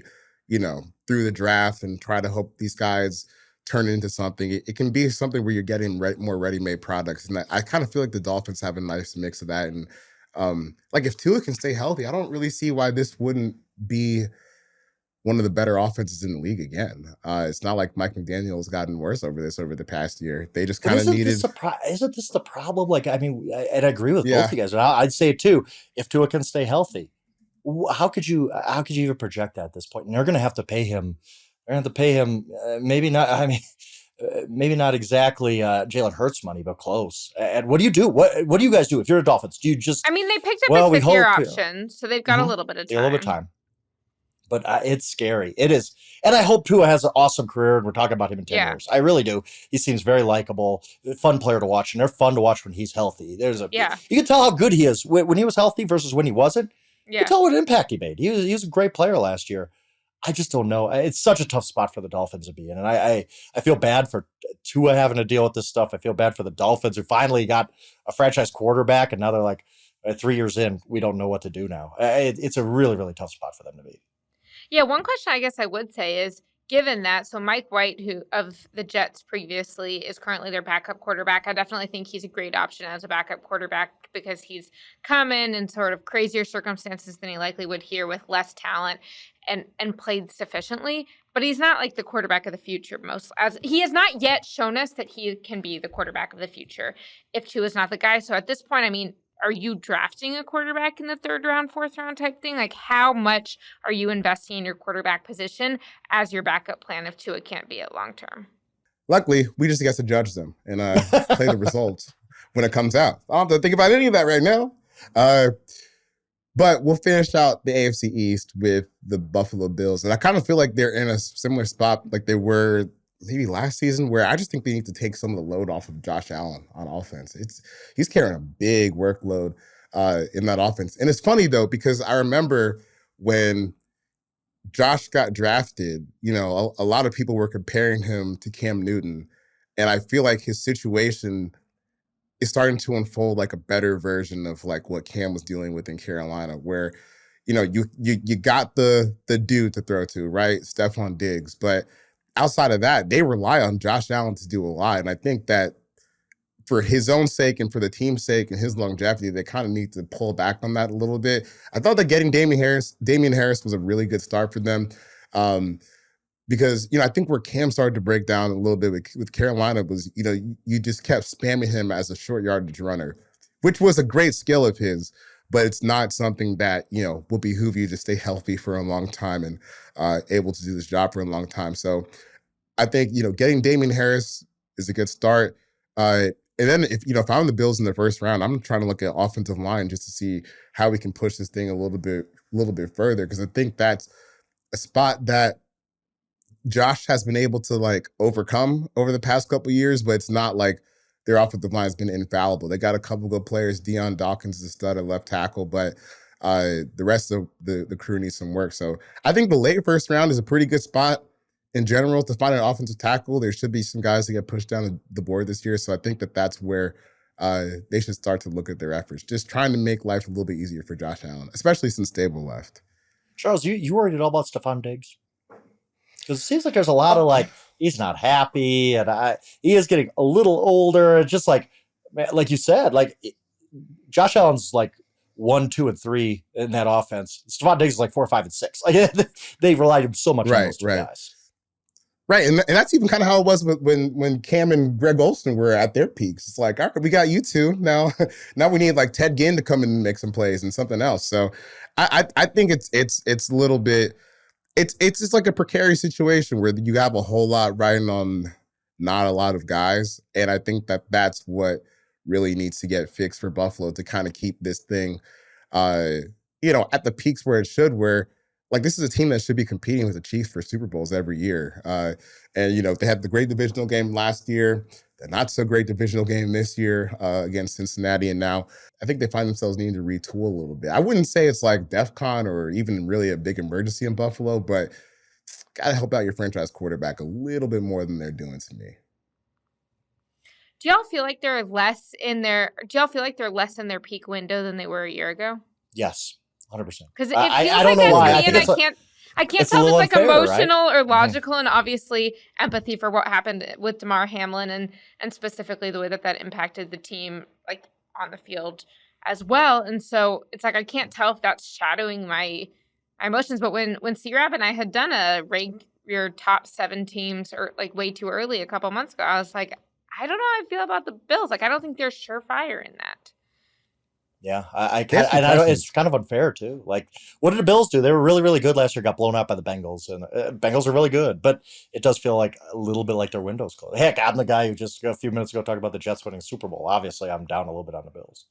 through the draft and try to hope these guys turn it into something. It can be something where you're getting more ready-made products. And I kind of feel like the Dolphins have a nice mix of that. And like if Tua can stay healthy, I don't really see why this wouldn't be one of the better offenses in the league again. It's not like Mike McDaniel has gotten worse over the past year. They just kind of needed. Isn't this the problem? Like, I mean, and I agree with both of you guys. I'd say it too. If Tua can stay healthy, how could you even project that at this point? And they're going to have to pay him. They're going to have to pay him. Maybe not. I mean, maybe not exactly Jalen Hurts money, but close. And what do you do? What do you guys do if you're a Dolphins? Do you just? I mean, they picked up his fifth-year option, so they've got a little bit of time. A little bit of time. But it's scary. It is. And I hope Tua has an awesome career, and we're talking about him in 10 years. I really do. He seems very likable, fun player to watch, and they're fun to watch when he's healthy. You can tell how good he is when he was healthy versus when he wasn't. You can tell what impact he made. He was a great player last year. I just don't know. It's such a tough spot for the Dolphins to be in. And I feel bad for Tua having to deal with this stuff. I feel bad for the Dolphins who finally got a franchise quarterback, and now they're like 3 years in, we don't know what to do now. It's a really, really tough spot for them to be. Yeah, one question I guess I would say is, given that, so Mike White, who of the Jets previously, is currently their backup quarterback. I definitely think he's a great option as a backup quarterback because he's come in sort of crazier circumstances than he likely would here with less talent and played sufficiently. But he's not like the quarterback of the future. As he has not yet shown us that he can be the quarterback of the future if Tua is not the guy. So at this point, I mean, are you drafting a quarterback in the third round, fourth round type thing? Like, how much are you investing in your quarterback position as your backup plan if Tua can't be it long term? Luckily, we just get to judge them and play the results when it comes out. I don't have to think about any of that right now. But we'll finish out the AFC East with the Buffalo Bills. And I kind of feel like they're in a similar spot like they were maybe last season, where I just think they need to take some of the load off of Josh Allen on offense. He's carrying a big workload in that offense. And it's funny, though, because I remember when Josh got drafted, a lot of people were comparing him to Cam Newton. And I feel like his situation is starting to unfold like a better version of like what Cam was dealing with in Carolina, where, you got the dude to throw to, right? Stephon Diggs. But outside of that, they rely on Josh Allen to do a lot. And I think that for his own sake and for the team's sake and his longevity, they kind of need to pull back on that a little bit. I thought that getting Damian Harris was a really good start for them. Because, I think where Cam started to break down a little bit with Carolina was, you just kept spamming him as a short yardage runner, which was a great skill of his. but it's not something that, will behoove you to stay healthy for a long time and able to do this job for a long time. So I think, getting Damian Harris is a good start. And then if I'm the Bills in the first round, I'm trying to look at offensive line just to see how we can push this thing a little bit further. Because I think that's a spot that Josh has been able to like overcome over the past couple of years, but it's not like their offensive line has been infallible. They got a couple good players. Deion Dawkins is a stud at left tackle, but the rest of the crew needs some work. So I think the late first round is a pretty good spot in general to find an offensive tackle. There should be some guys that get pushed down the board this year. So I think that's where they should start to look at their efforts, just trying to make life a little bit easier for Josh Allen, especially since Stable left. Charles, you worried at all about Stephon Diggs? Because it seems like there's a lot of like, he's not happy, and he is getting a little older. It's just like you said, like Josh Allen's like 1, 2, and 3 in that offense. Stephon Diggs is like 4, 5, and 6. Like they relied so much on those two guys. Right, and that's even kind of how it was when Cam and Greg Olsen were at their peaks. It's like, all right, we got you two now. Now we need like Ted Ginn to come in and make some plays and something else. So I think it's a little bit. It's just like a precarious situation where you have a whole lot riding on not a lot of guys, and I think that's what really needs to get fixed for Buffalo to kind of keep this thing, at the peaks where it should. Where like this is a team that should be competing with the Chiefs for Super Bowls every year, and they had the great divisional game last year, the not so great divisional game this year against Cincinnati, and now I think they find themselves needing to retool a little bit. I wouldn't say it's like DEFCON or even really a big emergency in Buffalo, but got to help out your franchise quarterback a little bit more than they're doing to me. Do y'all feel like they're less in their peak window than they were a year ago? Yes, 100%. Because it feels I don't know why. I can't tell if it's like unfair, emotional or logical, and obviously empathy for what happened with Damar Hamlin and specifically the way that impacted the team like on the field as well. And so it's like I can't tell if that's shadowing my emotions. But when C-Rab and I had done a rank your top 7 teams or like way too early a couple months ago, I was like, I don't know how I feel about the Bills. Like I don't think they're surefire in that. Yeah, I it's kind of unfair too. Like, what did the Bills do? They were really, really good last year. Got blown out by the Bengals, and Bengals are really good. But it does feel like a little bit like their window's closed. Heck, I'm the guy who just a few minutes ago talked about the Jets winning Super Bowl. Obviously, I'm down a little bit on the Bills.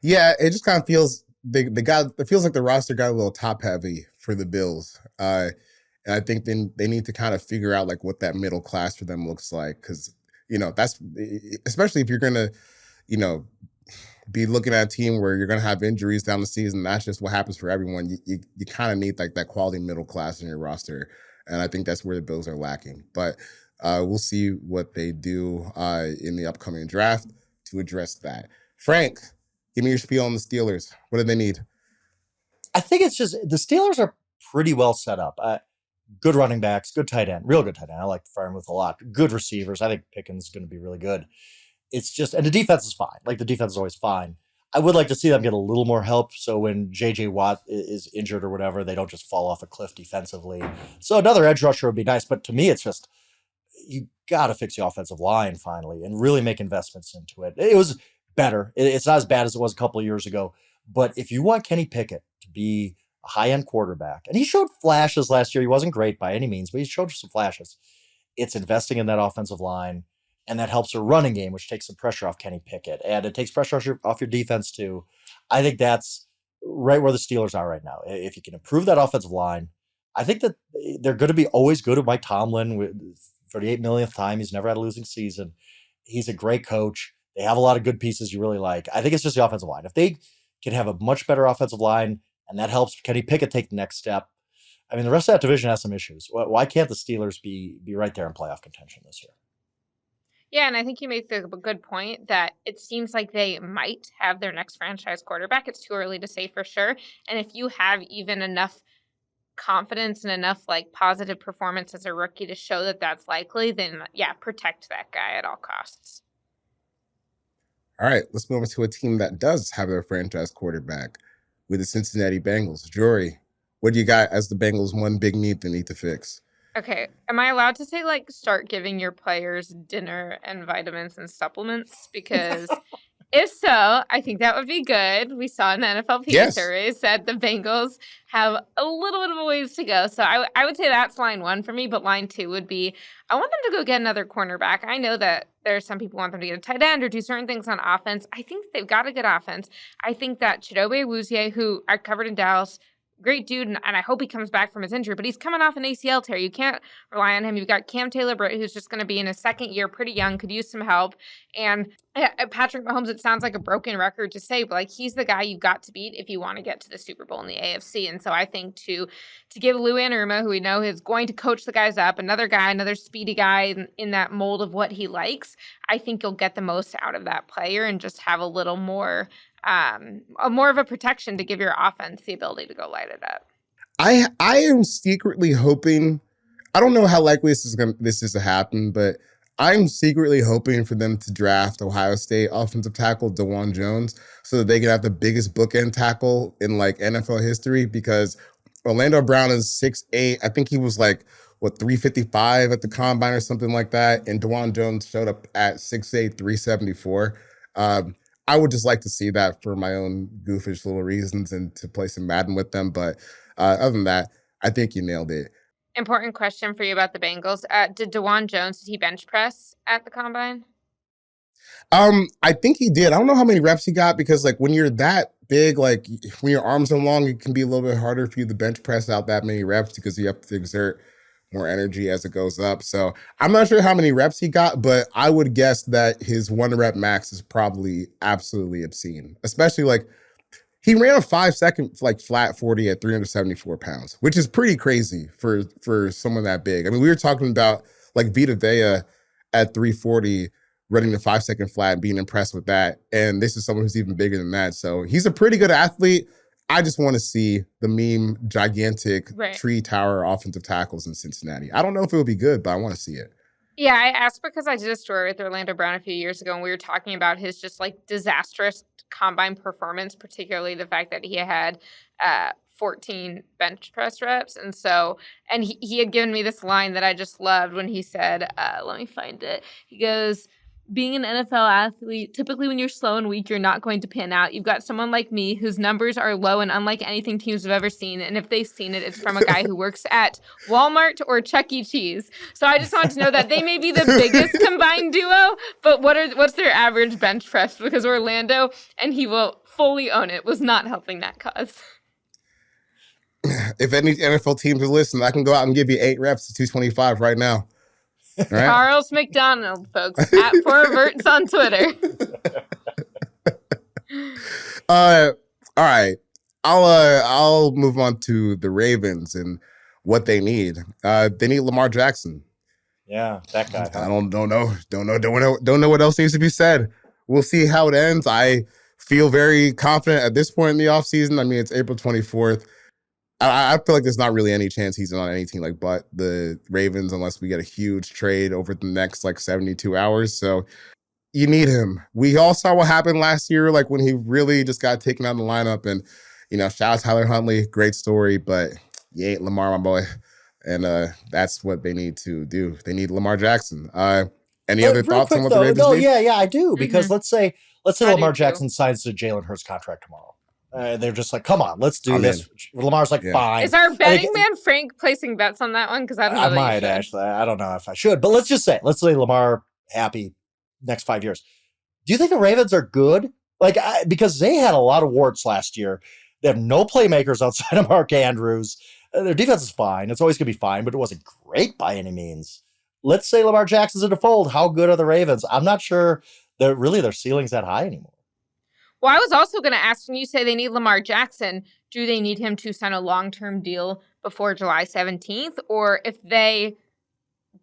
Yeah, it just kind of feels it feels like the roster got a little top heavy for the Bills, and I think then they need to kind of figure out like what that middle class for them looks like, because that's especially if you're gonna be looking at a team where you're going to have injuries down the season. That's just what happens for everyone. You kind of need like that quality middle class in your roster. And I think that's where the Bills are lacking. But we'll see what they do in the upcoming draft to address that. Frank, give me your spiel on the Steelers. What do they need? I think it's just the Steelers are pretty well set up. Good running backs, good tight end, real good tight end. I like Freiermuth a lot. Good receivers. I think Pickens is going to be really good. It's just, and the defense is fine. Like the defense is always fine. I would like to see them get a little more help. So when JJ Watt is injured or whatever, they don't just fall off a cliff defensively. So another edge rusher would be nice. But to me, it's just, you got to fix the offensive line finally and really make investments into it. It was better. It's not as bad as it was a couple of years ago. But if you want Kenny Pickett to be a high-end quarterback, and he showed flashes last year. He wasn't great by any means, but he showed some flashes. It's investing in that offensive line. And that helps a running game, which takes some pressure off Kenny Pickett. And it takes pressure off your defense, too. I think that's right where the Steelers are right now. If you can improve that offensive line, I think that they're going to be always good with Mike Tomlin for the 8 millionth time. He's never had a losing season. He's a great coach. They have a lot of good pieces you really like. I think it's just the offensive line. If they can have a much better offensive line, and that helps Kenny Pickett take the next step, I mean, the rest of that division has some issues. Why can't the Steelers be right there in playoff contention this year? Yeah, and I think you make a good point that it seems like they might have their next franchise quarterback. It's too early to say for sure. And if you have even enough confidence and enough like positive performance as a rookie to show that that's likely, then yeah, protect that guy at all costs. All right, let's move on to a team that does have their franchise quarterback with the Cincinnati Bengals. Jori, what do you got as the Bengals' one big need they need to fix? Okay, am I allowed to say, like, start giving your players dinner and vitamins and supplements? Because If so, I think that would be good. We saw in the NFLPA Yes. surveys that the Bengals have a little bit of a ways to go. So I would say that's line one for me, but line two would be I want them to go get another cornerback. I know that there are some people who want them to get a tight end or do certain things on offense. I think they've got a good offense. I think that Chidobe Awuzie, who I covered in Dallas, great dude, and I hope he comes back from his injury, but he's coming off an ACL tear. You can't rely on him. You've got Cam Taylor-Britt, who's just going to be in his second year, pretty young, could use some help. And Patrick Mahomes, it sounds like a broken record to say, but like he's the guy you've got to beat if you want to get to the Super Bowl in the AFC. And so I think to give Lou Anarumo, who we know is going to coach the guys up, another guy, another speedy guy in that mold of what he likes, I think you'll get the most out of that player and just have a little more more of a protection to give your offense the ability to go light it up. I am secretly hoping, I don't know how likely this is to happen, but I'm secretly hoping for them to draft Ohio State offensive tackle DeJuan Jones so that they can have the biggest bookend tackle in like NFL history, because Orlando Brown is 6'8". I think he was like, 355 at the combine or something like that. And DeJuan Jones showed up at 6'8", 374. I would just like to see that for my own goofish little reasons and to play some Madden with them. But other than that, I think you nailed it. Important question for you about the Bengals. Did DeJuan Jones, did he bench press at the combine? I think he did. I don't know how many reps he got, because like when you're that big, like when your arms are long, it can be a little bit harder for you to bench press out that many reps because you have to exert more energy as it goes up. So I'm not sure how many reps he got, but I would guess that his 1 rep max is probably absolutely obscene, especially like he ran a 5-second like flat 40 at 374 pounds, which is pretty crazy for someone that big. I mean, we were talking about like Vita Vea at 340 running the 5-second flat and being impressed with that. And this is someone who's even bigger than that. So he's a pretty good athlete. I just want to see the meme gigantic tree tower offensive tackles in Cincinnati. I don't know if it will be good, but I want to see it. Yeah, I asked because I did a story with Orlando Brown a few years ago, and we were talking about his just like disastrous combine performance, particularly the fact that he had 14 bench press reps. And so, and he had given me this line that I just loved when he said, let me find it. He goes, being an NFL athlete, typically when you're slow and weak, you're not going to pan out. You've got someone like me whose numbers are low and unlike anything teams have ever seen. And if they've seen it, it's from a guy who works at Walmart or Chuck E. Cheese. So I just want to know that they may be the biggest combined duo, but what's their average bench press? Because Orlando, and he will fully own it, was not helping that cause. If any NFL teams are listening, I can go out and give you 8 reps to 225 right now. Right. Charles McDonald, folks, at @4averts on Twitter. All right. I'll move on to the Ravens and what they need. They need Lamar Jackson. Yeah, that guy. I don't know what else needs to be said. We'll see how it ends. I feel very confident at this point in the offseason. I mean, it's April 24th. I feel like there's not really any chance he's on any team like but the Ravens unless we get a huge trade over the next like 72 hours. So you need him. We all saw what happened last year, like when he really just got taken out of the lineup. And, shout out Tyler Huntley, great story, but you ain't Lamar, my boy. And that's what they need to do. They need Lamar Jackson. Any other thoughts on what the Ravens need? Yeah, I do. Because let's say Lamar Jackson signs the Jalen Hurts contract tomorrow. They're just like, come on, let's do this. Lamar's like, fine. Is our betting man Frank placing bets on that one? Because I don't know. I might actually. I don't know if I should, but let's say Lamar happy next 5 years. Do you think the Ravens are good? Like, because they had a lot of warts last year. They have no playmakers outside of Mark Andrews. Their defense is fine. It's always going to be fine, but it wasn't great by any means. Let's say Lamar Jackson's in the fold. How good are the Ravens? I'm not sure that really their ceiling's that high anymore. Well, I was also going to ask, when you say they need Lamar Jackson, do they need him to sign a long-term deal before July 17th? Or if they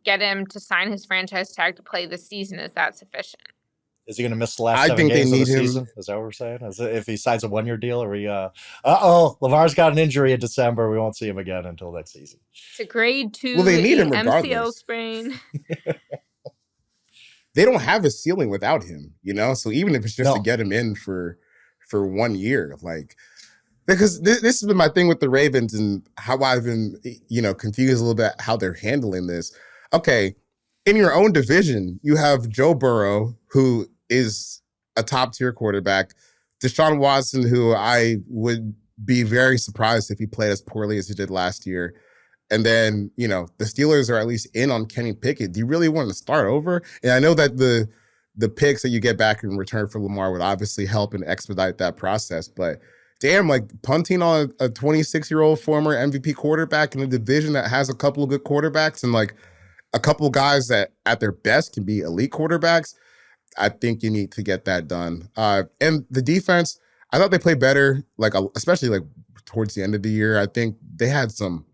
get him to sign his franchise tag to play this season, is that sufficient? Is he going to miss the last 7 games of the season? Is that what we're saying? If he signs a 1-year deal, or Lamar's got an injury in December, we won't see him again until next season. It's a grade 2 they need him regardless. MCL sprain. They don't have a ceiling without him, So even if it's just to get him in for 1 year, like, because this has been my thing with the Ravens and how I've been, confused a little bit how they're handling this. Okay, in your own division, you have Joe Burrow, who is a top tier quarterback. Deshaun Watson, who I would be very surprised if he played as poorly as he did last year. And then, the Steelers are at least in on Kenny Pickett. Do you really want to start over? And I know that the picks that you get back in return for Lamar would obviously help and expedite that process. But damn, like punting on a 26-year-old former MVP quarterback in a division that has a couple of good quarterbacks and like a couple of guys that at their best can be elite quarterbacks, I think you need to get that done. And the defense, I thought they played better, especially like towards the end of the year. I think they had some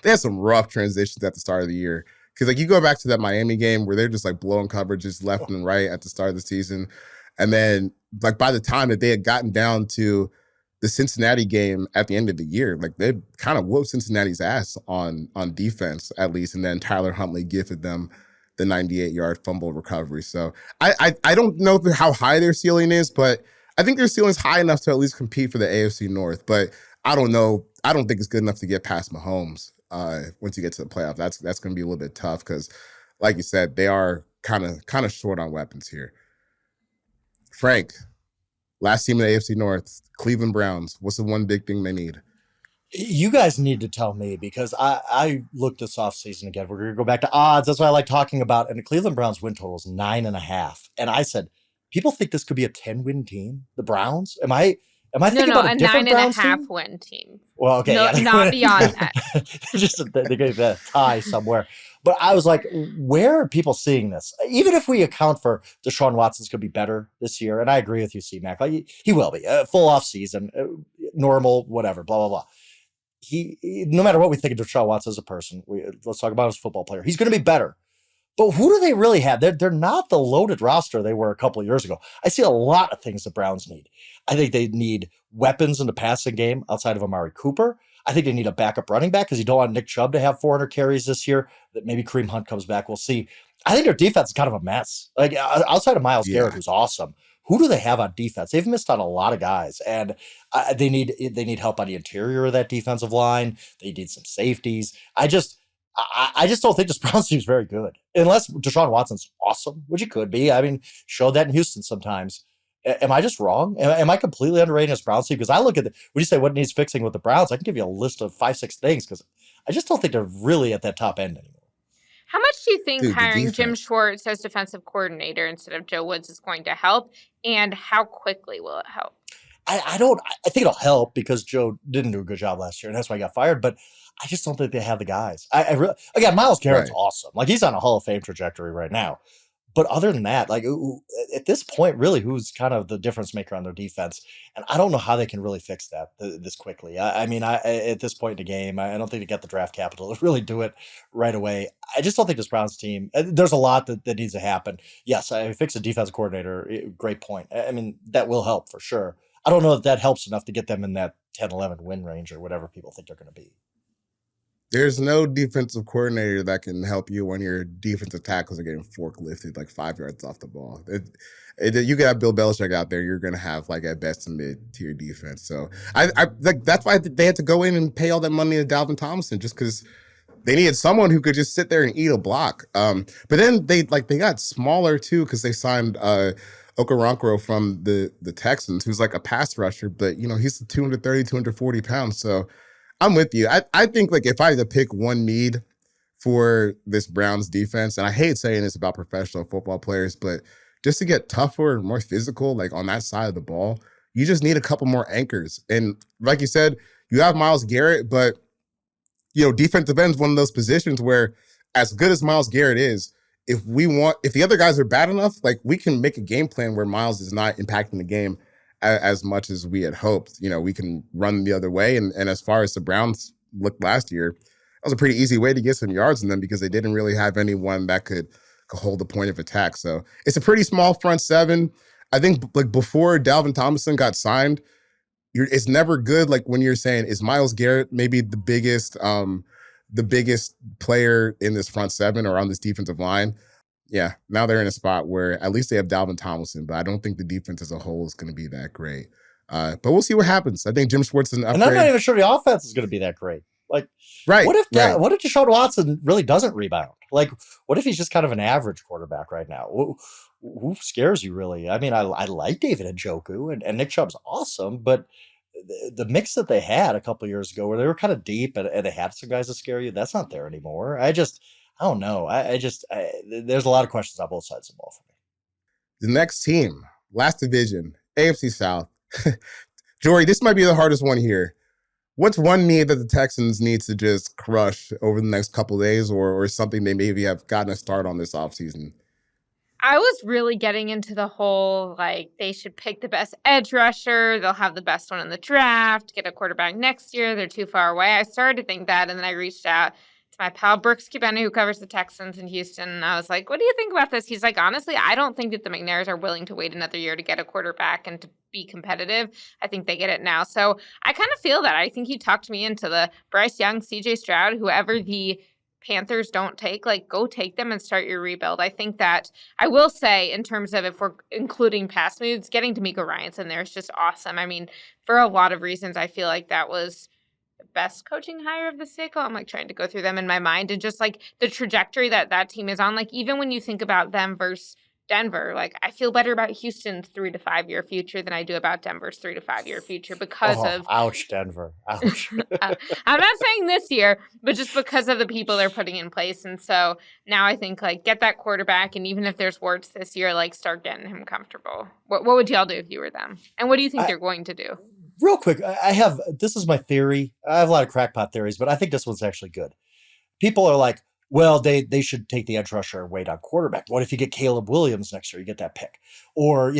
rough transitions at the start of the year. Because like you go back to that Miami game where they're just like blowing coverages left and right at the start of the season. And then like by the time that they had gotten down to the Cincinnati game at the end of the year, like they kind of whooped Cincinnati's ass on defense at least. And then Tyler Huntley gifted them the 98-yard fumble recovery. So I don't know how high their ceiling is, but I think their ceiling is high enough to at least compete for the AFC North. But I don't know. I don't think it's good enough to get past Mahomes once you get to the playoff. That's going to be a little bit tough because, like you said, they are kind of short on weapons here. Frank, last team in the AFC North, Cleveland Browns. What's the one big thing they need? You guys need to tell me because I looked this offseason again. We're going to go back to odds. That's what I like talking about. And the Cleveland Browns win total is 9.5. And I said, people think this could be a 10-win team, the Browns? Am I thinking about a different Browns team? 9.5 win team. Well, okay. No, not beyond that. Just they gave that tie somewhere. But I was like, where are people seeing this? Even if we account for Deshaun Watson's going to be better this year, and I agree with you, C-Mac. Like, he will be. Full off season, normal, whatever, blah, blah, blah. No matter what we think of Deshaun Watson as a person, let's talk about him as a football player. He's going to be better. But who do they really have? They're not the loaded roster they were a couple of years ago. I see a lot of things the Browns need. I think they need weapons in the passing game outside of Amari Cooper. I think they need a backup running back because you don't want Nick Chubb to have 400 carries this year. That maybe Kareem Hunt comes back. We'll see. I think their defense is kind of a mess. Like outside of Myles Garrett, who's awesome. Who do they have on defense? They've missed on a lot of guys, and they need help on the interior of that defensive line. They need some safeties. I just don't think this Browns team is very good unless Deshaun Watson's awesome, which he could be. I mean, showed that in Houston sometimes. Am I just wrong? Am I completely underrating this Browns team? Because I look at when you say what needs fixing with the Browns, I can give you a list of 5-6 things because I just don't think they're really at that top end anymore. How much do you think hiring Jim Schwartz as defensive coordinator instead of Joe Woods is going to help? And how quickly will it help? I think it'll help because Joe didn't do a good job last year, and that's why he got fired. But I just don't think they have the guys. Again, Myles Garrett's awesome. Like, he's on a Hall of Fame trajectory right now. But other than that, like at this point, really, who's kind of the difference maker on their defense? And I don't know how they can really fix that this quickly. I mean, at this point in the game, I don't think they got the draft capital to really do it right away. I just don't think this Browns team, there's a lot that needs to happen. Yes, I fix a defensive coordinator. Great point. I mean, that will help for sure. I don't know if that helps enough to get them in that 10-11 win range or whatever people think they're going to be. There's no defensive coordinator that can help you when your defensive tackles are getting forklifted like 5 yards off the ball. You got Bill Belichick out there, you're going to have like at best a mid-tier defense. So I like that's why they had to go in and pay all that money to Dalvin Tomlinson just because they needed someone who could just sit there and eat a block. But then they got smaller too because they signed Okoronkwo from the Texans, who's like a pass rusher, but he's 230, 240 pounds. So I'm with you. I think like if I had to pick one need for this Browns defense, and I hate saying this about professional football players, but just to get tougher and more physical, like on that side of the ball, you just need a couple more anchors. And like you said, you have Myles Garrett, but defensive end is one of those positions where as good as Myles Garrett is, if the other guys are bad enough, like we can make a game plan where Myles is not impacting the game as much as we had hoped. We can run the other way. And as far as the Browns looked last year, that was a pretty easy way to get some yards in them because they didn't really have anyone that could hold the point of attack. So it's a pretty small front seven. I think like before Dalvin Tomlinson got signed, it's never good. Like when you're saying, is Myles Garrett maybe the biggest player in this front seven or on this defensive line? Yeah, now they're in a spot where at least they have Dalvin Tomlinson, but I don't think the defense as a whole is going to be that great. But we'll see what happens. I think Jim Schwartz is an upgrade. And I'm not even sure the offense is going to be that great. Like, what if Deshaun Watson really doesn't rebound? Like, what if he's just kind of an average quarterback right now? who scares you really? I mean, I like David Njoku and Nick Chubb's awesome, but the mix that they had a couple years ago where they were kind of deep and they had some guys that scare you, that's not there anymore. I don't know. There's a lot of questions on both sides of the ball for me. The next team, last division, AFC South. Jori, this might be the hardest one here. What's one need that the Texans need to just crush over the next couple of days or something they maybe have gotten a start on this offseason? I was really getting into the whole, like, they should pick the best edge rusher. They'll have the best one in the draft, get a quarterback next year. They're too far away. I started to think that, and then I reached out to my pal Brooks Cubana, who covers the Texans in Houston, and I was like, what do you think about this? He's like, honestly, I don't think that the McNairs are willing to wait another year to get a quarterback and to be competitive. I think they get it now. So I kind of feel that. I think he talked me into the Bryce Young, CJ Stroud, whoever the Panthers don't take, like, go take them and start your rebuild. I think that I will say, in terms of if we're including past moves, getting D'Amico Ryans in there is just awesome. I mean, for a lot of reasons, I feel like that was the best coaching hire of the cycle. I'm like trying to go through them in my mind and just like the trajectory that team is on. Like, even when you think about them versus Denver, like, I feel better about Houston's 3 to 5 year future than I do about Denver's 3 to 5 year future because of ouch, Denver. Ouch. I'm not saying this year, but just because of the people they're putting in place. And so now I think, like, get that quarterback, and even if there's warts this year, like, start getting him comfortable. What would y'all do if you were them? And what do you think they're going to do? Real quick, this is my theory. I have a lot of crackpot theories, but I think this one's actually good. People are like, well, they should take the edge rusher and wait on quarterback. What if you get Caleb Williams next year? You get that pick. Or,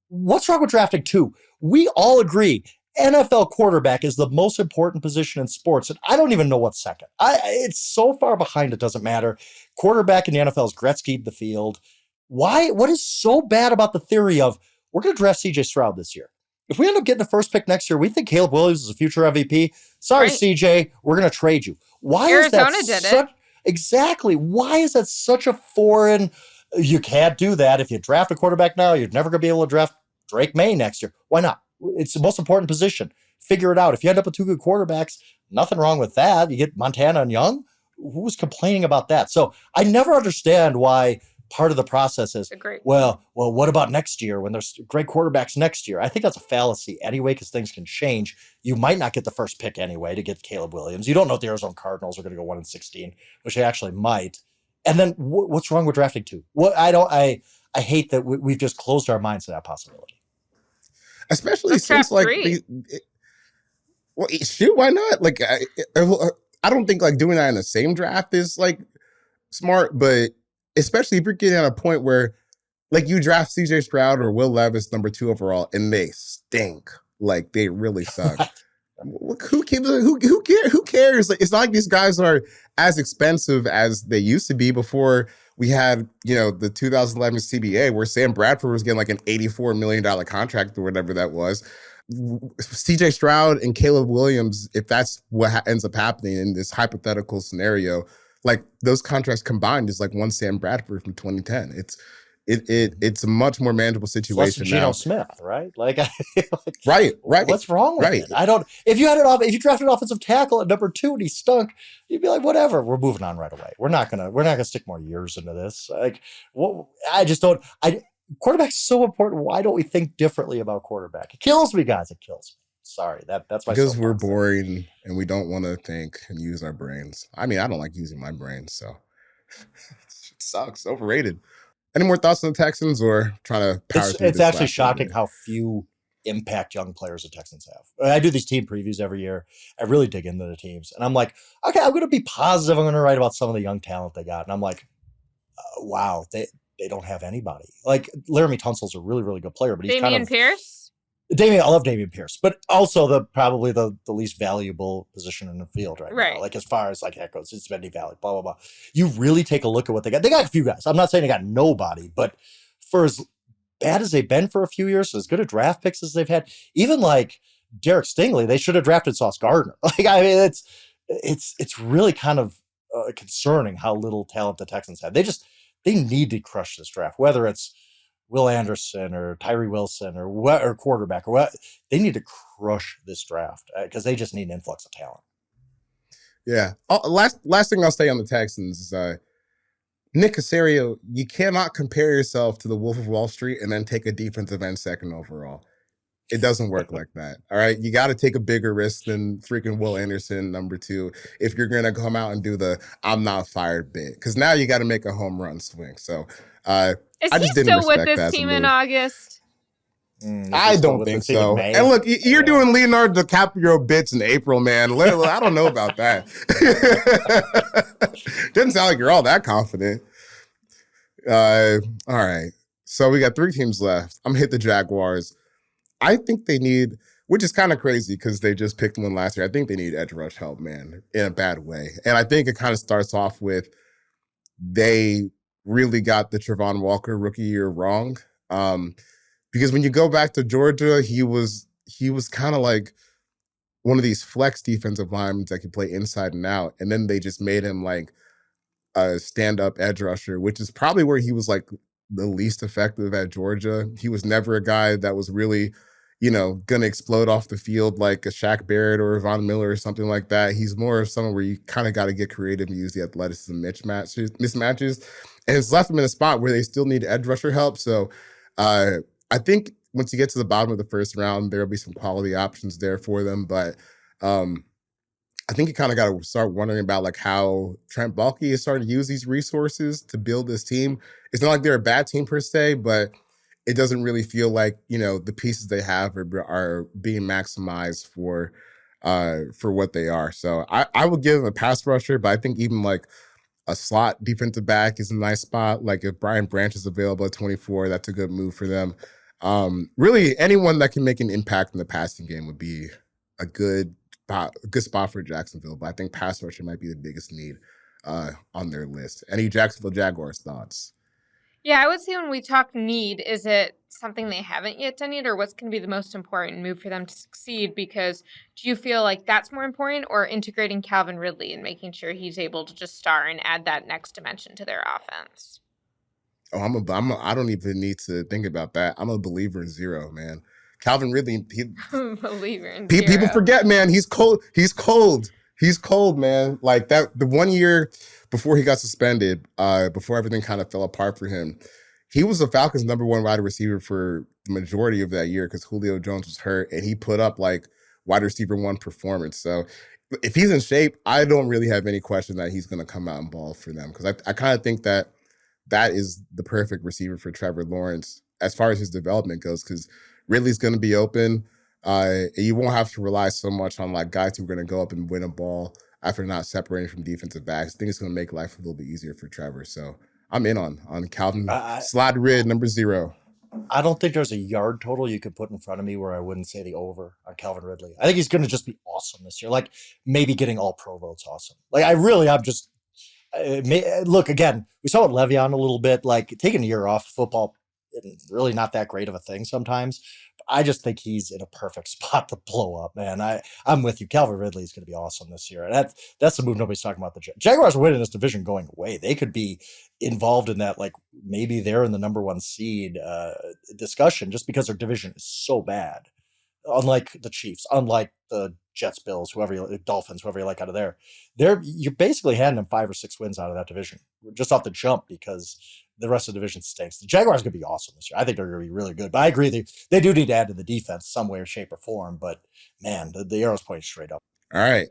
what's wrong with drafting two? We all agree NFL quarterback is the most important position in sports, and I don't even know what's second. It's so far behind, it doesn't matter. Quarterback in the NFL is Gretzky the field. Why? What is so bad about the theory of we're going to draft CJ Stroud this year? If we end up getting the first pick next year, we think Caleb Williams is a future MVP. Sorry, right. CJ, we're going to trade you. Why Arizona is that did it. Exactly. Why is that such a foreign? You can't do that. If you draft a quarterback now, you're never going to be able to draft Drake May next year. Why not? It's the most important position. Figure it out. If you end up with two good quarterbacks, nothing wrong with that. You get Montana and Young. Who's complaining about that? So I never understand why part of the process is, well, what about next year when there's great quarterbacks next year? I think that's a fallacy anyway, because things can change. You might not get the first pick anyway to get Caleb Williams. You don't know if the Arizona Cardinals are going to go 1-16, which they actually might. And then what's wrong with drafting two? I hate that we've just closed our minds to that possibility. Especially since, like, shoot, why not? Like, I don't think, like, doing that in the same draft is, like, smart, but especially if you're getting at a point where, like, you draft CJ Stroud or Will Levis number 2 overall and they stink. Like, they really suck. Who cares? Like, it's not like these guys are as expensive as they used to be before we had, the 2011 CBA where Sam Bradford was getting like an $84 million contract or whatever that was. CJ Stroud and Caleb Williams, if that's what ends up happening in this hypothetical scenario, like, those contracts combined is like one Sam Bradford from 2010. It's a much more manageable situation now. Geno Smith, right? Like, right. What's wrong with it? I don't. If you drafted an offensive tackle at number 2 and he stunk, you'd be like, whatever. We're moving on right away. We're not gonna stick more years into this. Like, I just don't. Quarterback's so important. Why don't we think differently about quarterback? It kills me, guys. It kills me. Sorry, that's my. Because we're boring and we don't want to think and use our brains. I mean, I don't like using my brains, so it sucks. Overrated. Any more thoughts on the Texans, or trying to power through? It's actually shocking how few impact young players the Texans have. I do these team previews every year. I really dig into the teams, and I'm like, okay, I'm going to be positive. I'm going to write about some of the young talent they got, and I'm like, wow, they don't have anybody. Like, Laramie Tunsil's a really, really good player, but he's Dameon Pierce. I love Dameon Pierce, but also probably the least valuable position in the field right now. Like, as far as like that goes, it's Bendy Valley, blah, blah, blah. You really take a look at what they got. They got a few guys. I'm not saying they got nobody, but for as bad as they've been for a few years, as good a draft picks as they've had, even like Derek Stingley, they should have drafted Sauce Gardner. Like, I mean, it's really kind of concerning how little talent the Texans have. They need to crush this draft, whether it's Will Anderson or Tyree Wilson or quarterback or what. They need to crush this draft because they just need an influx of talent. Yeah. Last thing I'll say on the Texans is Nick Casario, you cannot compare yourself to the Wolf of Wall Street and then take a defensive end second overall. It doesn't work like that. All right. You got to take a bigger risk than freaking Will Anderson, number 2, if you're going to come out and do the I'm not fired bit. Because now you got to make a home run swing. So Is I he just didn't still with respect this that as a team in move. August? I don't think so. And look, you're doing Leonardo DiCaprio bits in April, man. I don't know about that. Doesn't sound like you're all that confident. All right. So we got 3 teams left. I'm going to hit the Jaguars. I think they need, which is kind of crazy because they just picked one last year. I think they need edge rush help, man, in a bad way. And I think it kind of starts off with they really got the Trevon Walker rookie year wrong. Because when you go back to Georgia, he was kind of like one of these flex defensive linemen that could play inside and out. And then they just made him like a stand-up edge rusher, which is probably where he was like the least effective at Georgia. He was never a guy that was really, going to explode off the field like a Shaq Barrett or a Von Miller or something like that. He's more of someone where you kind of got to get creative and use the athleticism mismatches. And it's left them in a spot where they still need edge rusher help. So I think once you get to the bottom of the first round, there'll be some quality options there for them. But I think you kind of got to start wondering about like how Trent Baalke is starting to use these resources to build this team. It's not like they're a bad team per se, but it doesn't really feel like, the pieces they have are being maximized for what they are. So I would give them a pass rusher, but I think even like a slot defensive back is a nice spot. Like if Brian Branch is available at 24, that's a good move for them. Really, anyone that can make an impact in the passing game would be a good spot for Jacksonville. But I think pass rusher might be the biggest need on their list. Any Jacksonville Jaguars thoughts? Yeah, I would say when we talk need, is it something they haven't yet done yet, or what's going to be the most important move for them to succeed? Because do you feel like that's more important, or integrating Calvin Ridley and making sure he's able to just star and add that next dimension to their offense? Oh, I don't even need to think about that. I'm a believer in 0, man. Calvin Ridley, Believer in people 0. forget, man. He's cold. He's cold, man. Like that, the 1 year before he got suspended, before everything kind of fell apart for him, he was the Falcons' number 1 wide receiver for the majority of that year because Julio Jones was hurt, and he put up like wide receiver 1 performance. So if he's in shape, I don't really have any question that he's going to come out and ball for them because I kind of think that is the perfect receiver for Trevor Lawrence as far as his development goes because Ridley's going to be open. You won't have to rely so much on like guys who are going to go up and win a ball after not separating from defensive backs. I think it's going to make life a little bit easier for Trevor. So I'm in on Calvin Slide Rid number 0. I don't think there's a yard total you could put in front of me where I wouldn't say the over on Calvin Ridley. I think he's going to just be awesome this year. Like maybe getting all pro votes awesome. Like I'm just look again. We saw with Le'Veon a little bit. Like taking a year off football, really not that great of a thing sometimes. I just think he's in a perfect spot to blow up, man. I'm with you. Calvin Ridley is going to be awesome this year. And that's the move nobody's talking about. The Jaguars are winning this division going away. They could be involved in that, like maybe they're in the number 1 seed discussion just because their division is so bad. Unlike the Chiefs, unlike the Jets, Bills, Dolphins, whoever you like out of there, you're basically handing them 5 or 6 wins out of that division just off the jump because the rest of the division stinks. The Jaguars are going to be awesome this year. I think they're going to be really good. But I agree, they do need to add to the defense some way or shape or form. But man, the arrow's pointing straight up. All right,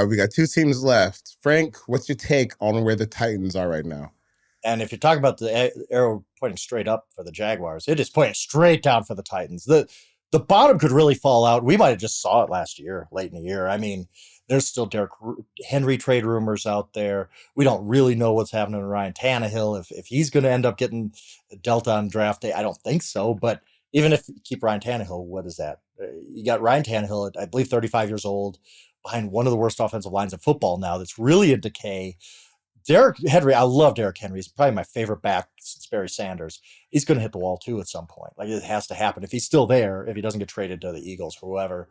we got 2 teams left. Frank, what's your take on where the Titans are right now? And if you're talking about the arrow pointing straight up for the Jaguars, it is pointing straight down for the Titans. The bottom could really fall out. We might have just saw it last year, late in the year. I mean, there's still Derrick Henry trade rumors out there. We don't really know what's happening to Ryan Tannehill. If he's going to end up getting dealt on draft day, I don't think so. But even if you keep Ryan Tannehill, what is that? You got Ryan Tannehill at, I believe, 35 years old, behind one of the worst offensive lines in football now that's really in decay. Derrick Henry, I love Derrick Henry. He's probably my favorite back since Barry Sanders. He's going to hit the wall too at some point. Like it has to happen. If he's still there, if he doesn't get traded to the Eagles or whoever,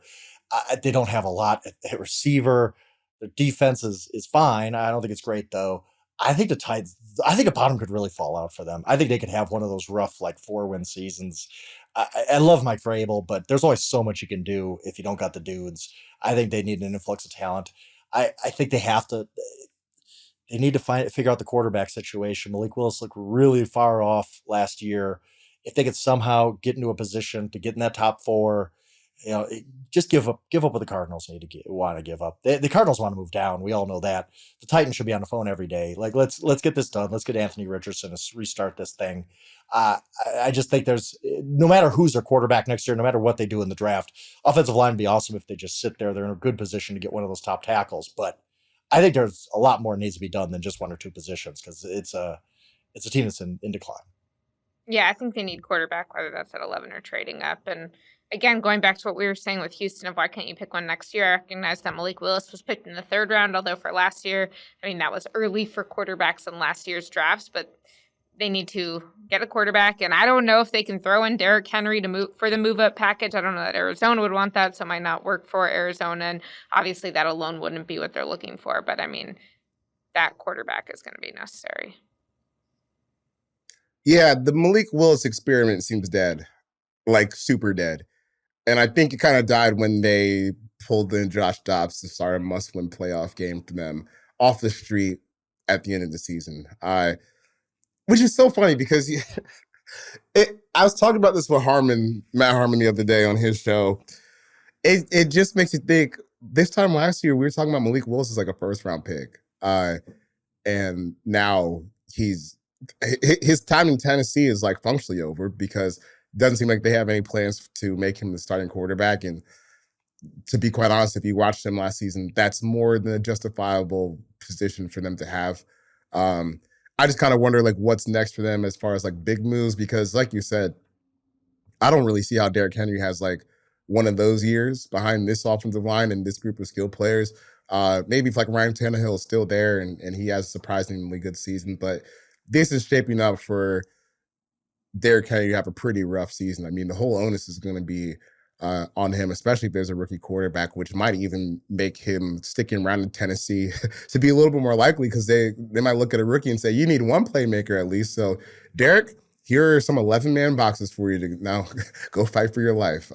they don't have a lot at receiver. Their defense is fine. I don't think it's great though. I think the Titans, I think the bottom could really fall out for them. I think they could have one of those rough, like 4-win seasons. I love Mike Vrabel, but there's always so much you can do if you don't got the dudes. I think they need an influx of talent. I think they have to. they need to figure out the quarterback situation. Malik Willis looked really far off last year. If they could somehow get into a position to get in that top 4, just give up what the Cardinals want to give up. The Cardinals want to move down. We all know that. The Titans should be on the phone every day. Like, let's get this done. Let's get Anthony Richardson to restart this thing. I just think no matter who's their quarterback next year, no matter what they do in the draft, offensive line would be awesome if they just sit there. They're in a good position to get one of those top tackles. But I think there's a lot more needs to be done than just 1 or 2 positions, because it's a team that's in decline. Yeah, I think they need quarterback, whether that's at 11 or trading up. And again, going back to what we were saying with Houston of why can't you pick one next year? I recognize that Malik Willis was picked in the 3rd round, although for last year, that was early for quarterbacks in last year's drafts, but they need to get a quarterback. And I don't know if they can throw in Derrick Henry for the move-up package. I don't know that Arizona would want that, so it might not work for Arizona. And obviously that alone wouldn't be what they're looking for. But, that quarterback is going to be necessary. Yeah, the Malik Willis experiment seems dead, like super dead. And I think it kind of died when they pulled in Josh Dobbs to start a must-win playoff game for them off the street at the end of the season. Which is so funny because I was talking about this with Matt Harmon, the other day on his show. It just makes you think, this time last year, we were talking about Malik Willis as like a 1st-round pick. And now his time in Tennessee is like functionally over because it doesn't seem like they have any plans to make him the starting quarterback. And to be quite honest, if you watched him last season, that's more than a justifiable position for them to have. I just kind of wonder like what's next for them as far as like big moves, because like you said, I don't really see how Derrick Henry has like one of those years behind this offensive line and this group of skill players. Maybe if like Ryan Tannehill is still there and he has a surprisingly good season, but this is shaping up for Derrick Henry to have a pretty rough season. The whole onus is going to be on him, especially if there's a rookie quarterback, which might even make him sticking around in Tennessee to be a little bit more likely, because they might look at a rookie and say, you need one playmaker at least. So, Derek, here are some 11-man boxes for you to now go fight for your life.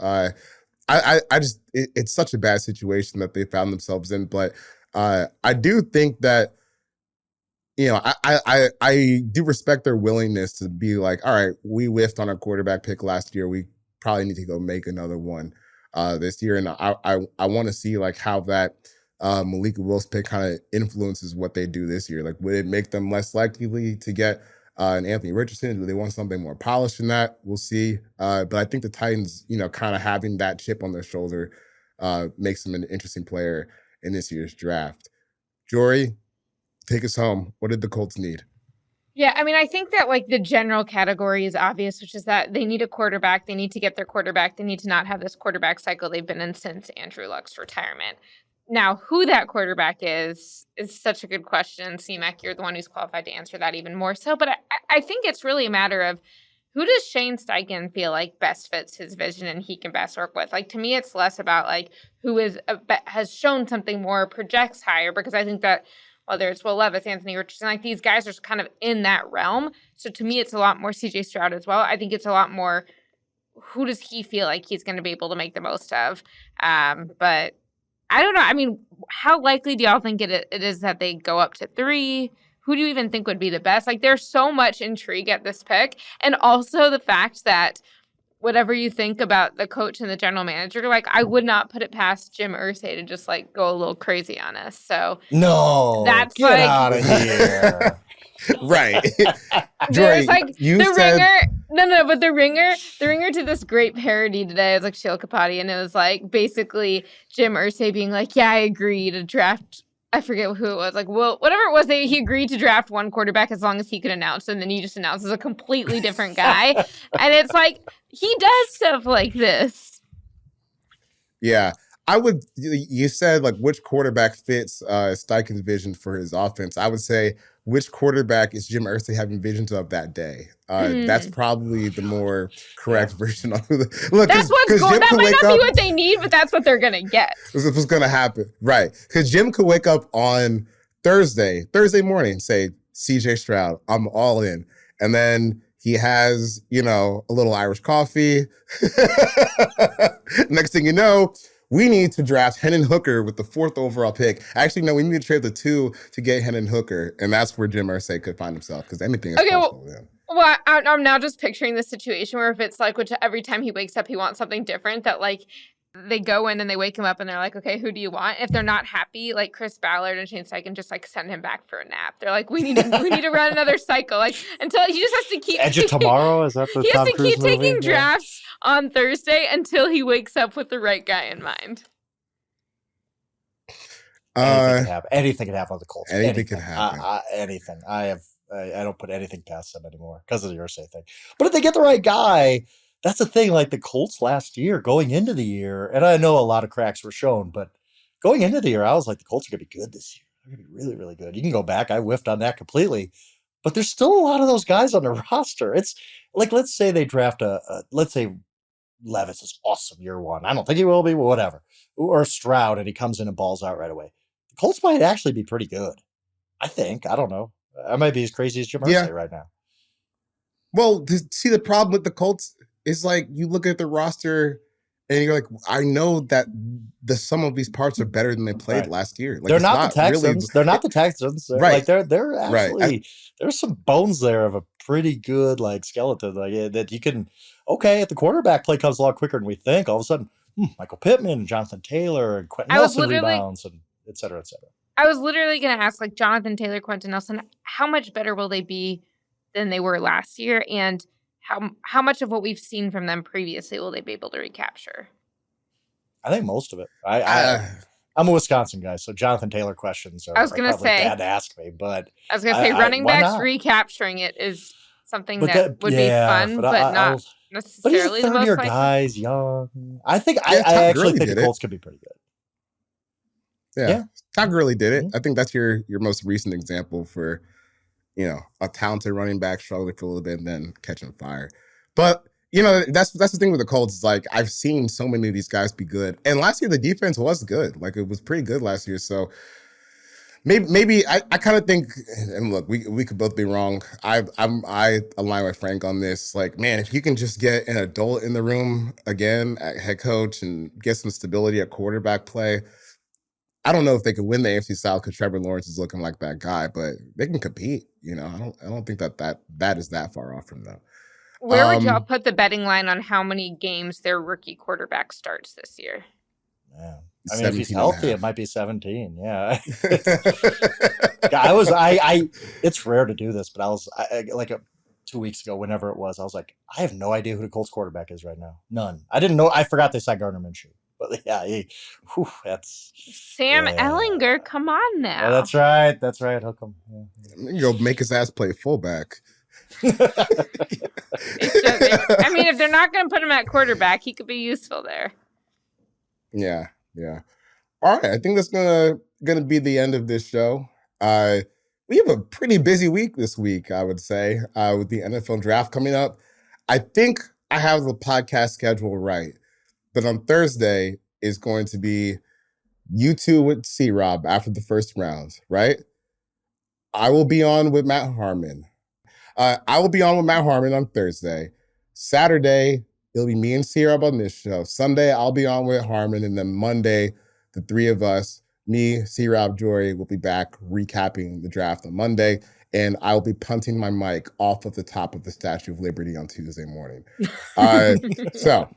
It's such a bad situation that they found themselves in. But I do think that, I do respect their willingness to be like, all right, we whiffed on our quarterback pick last year. We probably need to go make another one this year. And I want to see like how that Malik Willis pick kind of influences what they do this year. Like, would it make them less likely to get an Anthony Richardson? Do they want something more polished than that? We'll see. But I think the Titans, kind of having that chip on their shoulder makes them an interesting player in this year's draft. Jori, take us home. What did the Colts need? Yeah, I think that like the general category is obvious, which is that they need a quarterback. They need to get their quarterback. They need to not have this quarterback cycle they've been in since Andrew Luck's retirement. Now, who that quarterback is such a good question. C-Mac, you're the one who's qualified to answer that even more so. But I think it's really a matter of who does Shane Steichen feel like best fits his vision and he can best work with? Like, to me, it's less about like who has shown something more, projects higher, because I think that whether it's Will Levis, Anthony Richardson, like these guys are kind of in that realm. So to me, it's a lot more CJ Stroud as well. I think it's a lot more who does he feel like he's going to be able to make the most of? But I don't know. How likely do y'all think it is that they go up to 3? Who do you even think would be the best? Like, there's so much intrigue at this pick. And also the fact that whatever you think about the coach and the general manager, like, I would not put it past Jim Irsay to just, like, go a little crazy on us. So no, that's get like, out of here. Right. There's like Ringer. No, but the ringer to this great parody today was like Sheil Kapati, and it was like basically Jim Irsay being like, yeah, I agree to draft. I forget who it was. Like, well, whatever it was, he agreed to draft one quarterback as long as he could announce, and then he just announces a completely different guy. And it's like, he does stuff like this. Yeah. You said, like, which quarterback fits Steichen's vision for his offense. I would say, which quarterback is Jim Irsay having visions of that day? That's probably the more correct version of it. Look, that's what's going. That might not be what they need, but that's what they're gonna get. This is what's gonna happen, right? Because Jim could wake up on Thursday morning, say, CJ Stroud, I'm all in, and then he has, a little Irish coffee. Next thing you know, we need to draft Hendon Hooker with the 4th overall pick. Actually, no, we need to trade the 2 to get Hendon Hooker. And that's where Jim Irsay could find himself because anything is possible with him. Well, I'm now just picturing the situation where if it's like every time he wakes up, he wants something different, that like they go in and they wake him up and they're like, okay, who do you want? If they're not happy, like Chris Ballard and Shane Steichen just like send him back for a nap. They're like, we need to run another cycle, like until he just has to keep Edge of Tomorrow. Is that the he Tom has to Cruise keep movie? taking drafts on Thursday until he wakes up with the right guy in mind. Anything can happen with the Colts. Anything can happen. Anything. I don't put anything past them anymore because of the Irsay thing. But if they get the right guy, that's the thing. Like the Colts last year, going into the year, and I know a lot of cracks were shown, but going into the year, I was like, the Colts are going to be good this year. They're going to be really, really good. You can go back. I whiffed on that completely. But there's still a lot of those guys on the roster. It's like, let's say they draft let's say Levis is awesome year one. I don't think he will be, but whatever. Or Stroud, and he comes in and balls out right away. The Colts might actually be pretty good. I think. I don't know. I might be as crazy as Jim Irsay right now. Well, see, the problem with the Colts is like you look at the roster and you're like, I know that the sum of these parts are better than they played last year. Like, they're not the Texans. Really, they're not the Texans. Right. Like they're actually there's some bones there of a pretty good like skeleton that you can. Okay, if the quarterback play comes a lot quicker than we think, all of a sudden, Michael Pittman and Jonathan Taylor and Quentin Nelson rebounds and et cetera, et cetera. I was literally going to ask, like, Jonathan Taylor, Quentin Nelson, how much better will they be than they were last year? And how much of what we've seen from them previously will they be able to recapture? I think most of it. I'm a Wisconsin guy, so Jonathan Taylor questions are probably bad to ask me. But I was going to say running backs recapturing it is something that would be fun, but not necessarily the most likely. But he's a third-year guy, he's young. I think I actually think the Colts could be pretty good. Yeah. Todd Gurley did it. I think that's your most recent example for, a talented running back struggling for a little bit and then catching fire. But, that's the thing with the Colts is like I've seen so many of these guys be good. And last year the defense was good. Like it was pretty good last year. So maybe I kind of think, and look, we could both be wrong. I align with Frank on this. Like, man, if you can just get an adult in the room again at head coach and get some stability at quarterback play, I don't know if they can win the AFC South because Trevor Lawrence is looking like that guy, but they can compete. I don't think that is that far off from them. Where would y'all put the betting line on how many games their rookie quarterback starts this year? Yeah. I mean, if he's healthy, it might be 17. Yeah. It's rare to do this, but I was like 2 weeks ago, whenever it was, I was like, I have no idea who the Colts quarterback is right now. None. I didn't know. I forgot they signed Gardner Minshew. But yeah, that's Sam Ellinger. Come on now. Oh, that's right. Hook him. Yeah. You go make his ass play fullback. I mean, if they're not going to put him at quarterback, he could be useful there. Yeah. All right, I think that's gonna be the end of this show. We have a pretty busy week this week, I would say, with the NFL draft coming up. I think I have the podcast schedule right. But on Thursday is going to be you two with C-Rob after the first round, right? I will be on with Matt Harmon. On Thursday. Saturday, it'll be me and C-Rob on this show. Sunday, I'll be on with Harmon. And then Monday, the three of us, me, C-Rob, Jori, will be back recapping the draft on Monday. And I'll be punting my mic off of the top of the Statue of Liberty on Tuesday morning. So...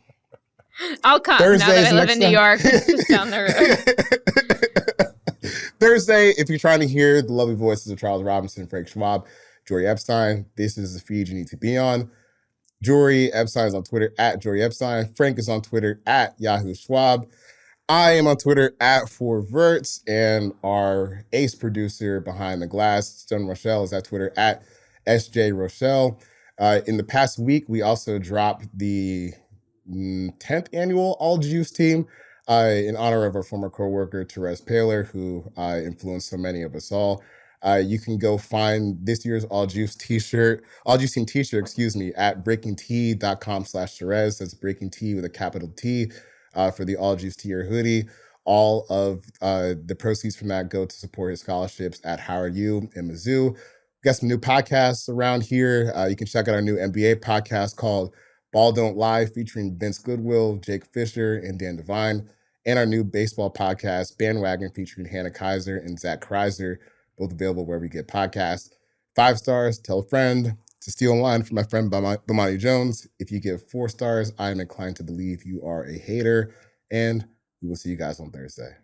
I'll come now that I live in New York. It's just down the road. Thursday, if you're trying to hear the lovely voices of Charles Robinson, Frank Schwab, Jori Epstein, this is the feed you need to be on. Jori Epstein is on Twitter at Jori Epstein. Frank is on Twitter at Yahoo Schwab. I am on Twitter at 4Verts, and our ace producer behind the glass, Stone Rochelle, is at Twitter at SJ Rochelle. In the past week, we also dropped the 10th annual All Juice team in honor of our former co-worker Therese Paler, who influenced so many of us all. You can go find this year's All Juice team t-shirt, at breakingt.com/Therese. That's Breaking T with a capital T for the All Juice tee or hoodie. All of the proceeds from that go to support his scholarships at Howard U and Mizzou. We got some new podcasts around here. You can check out our new NBA podcast called Ball Don't Lie, featuring Vince Goodwill, Jake Fisher, and Dan Devine. and our new baseball podcast, Bandwagon, featuring Hannah Kaiser and Zach Kreiser, both available wherever you get podcasts. 5 stars, tell a friend. To steal a line from my friend Bomani Jones, if you give 4 stars, I am inclined to believe you are a hater. And we will see you guys on Thursday.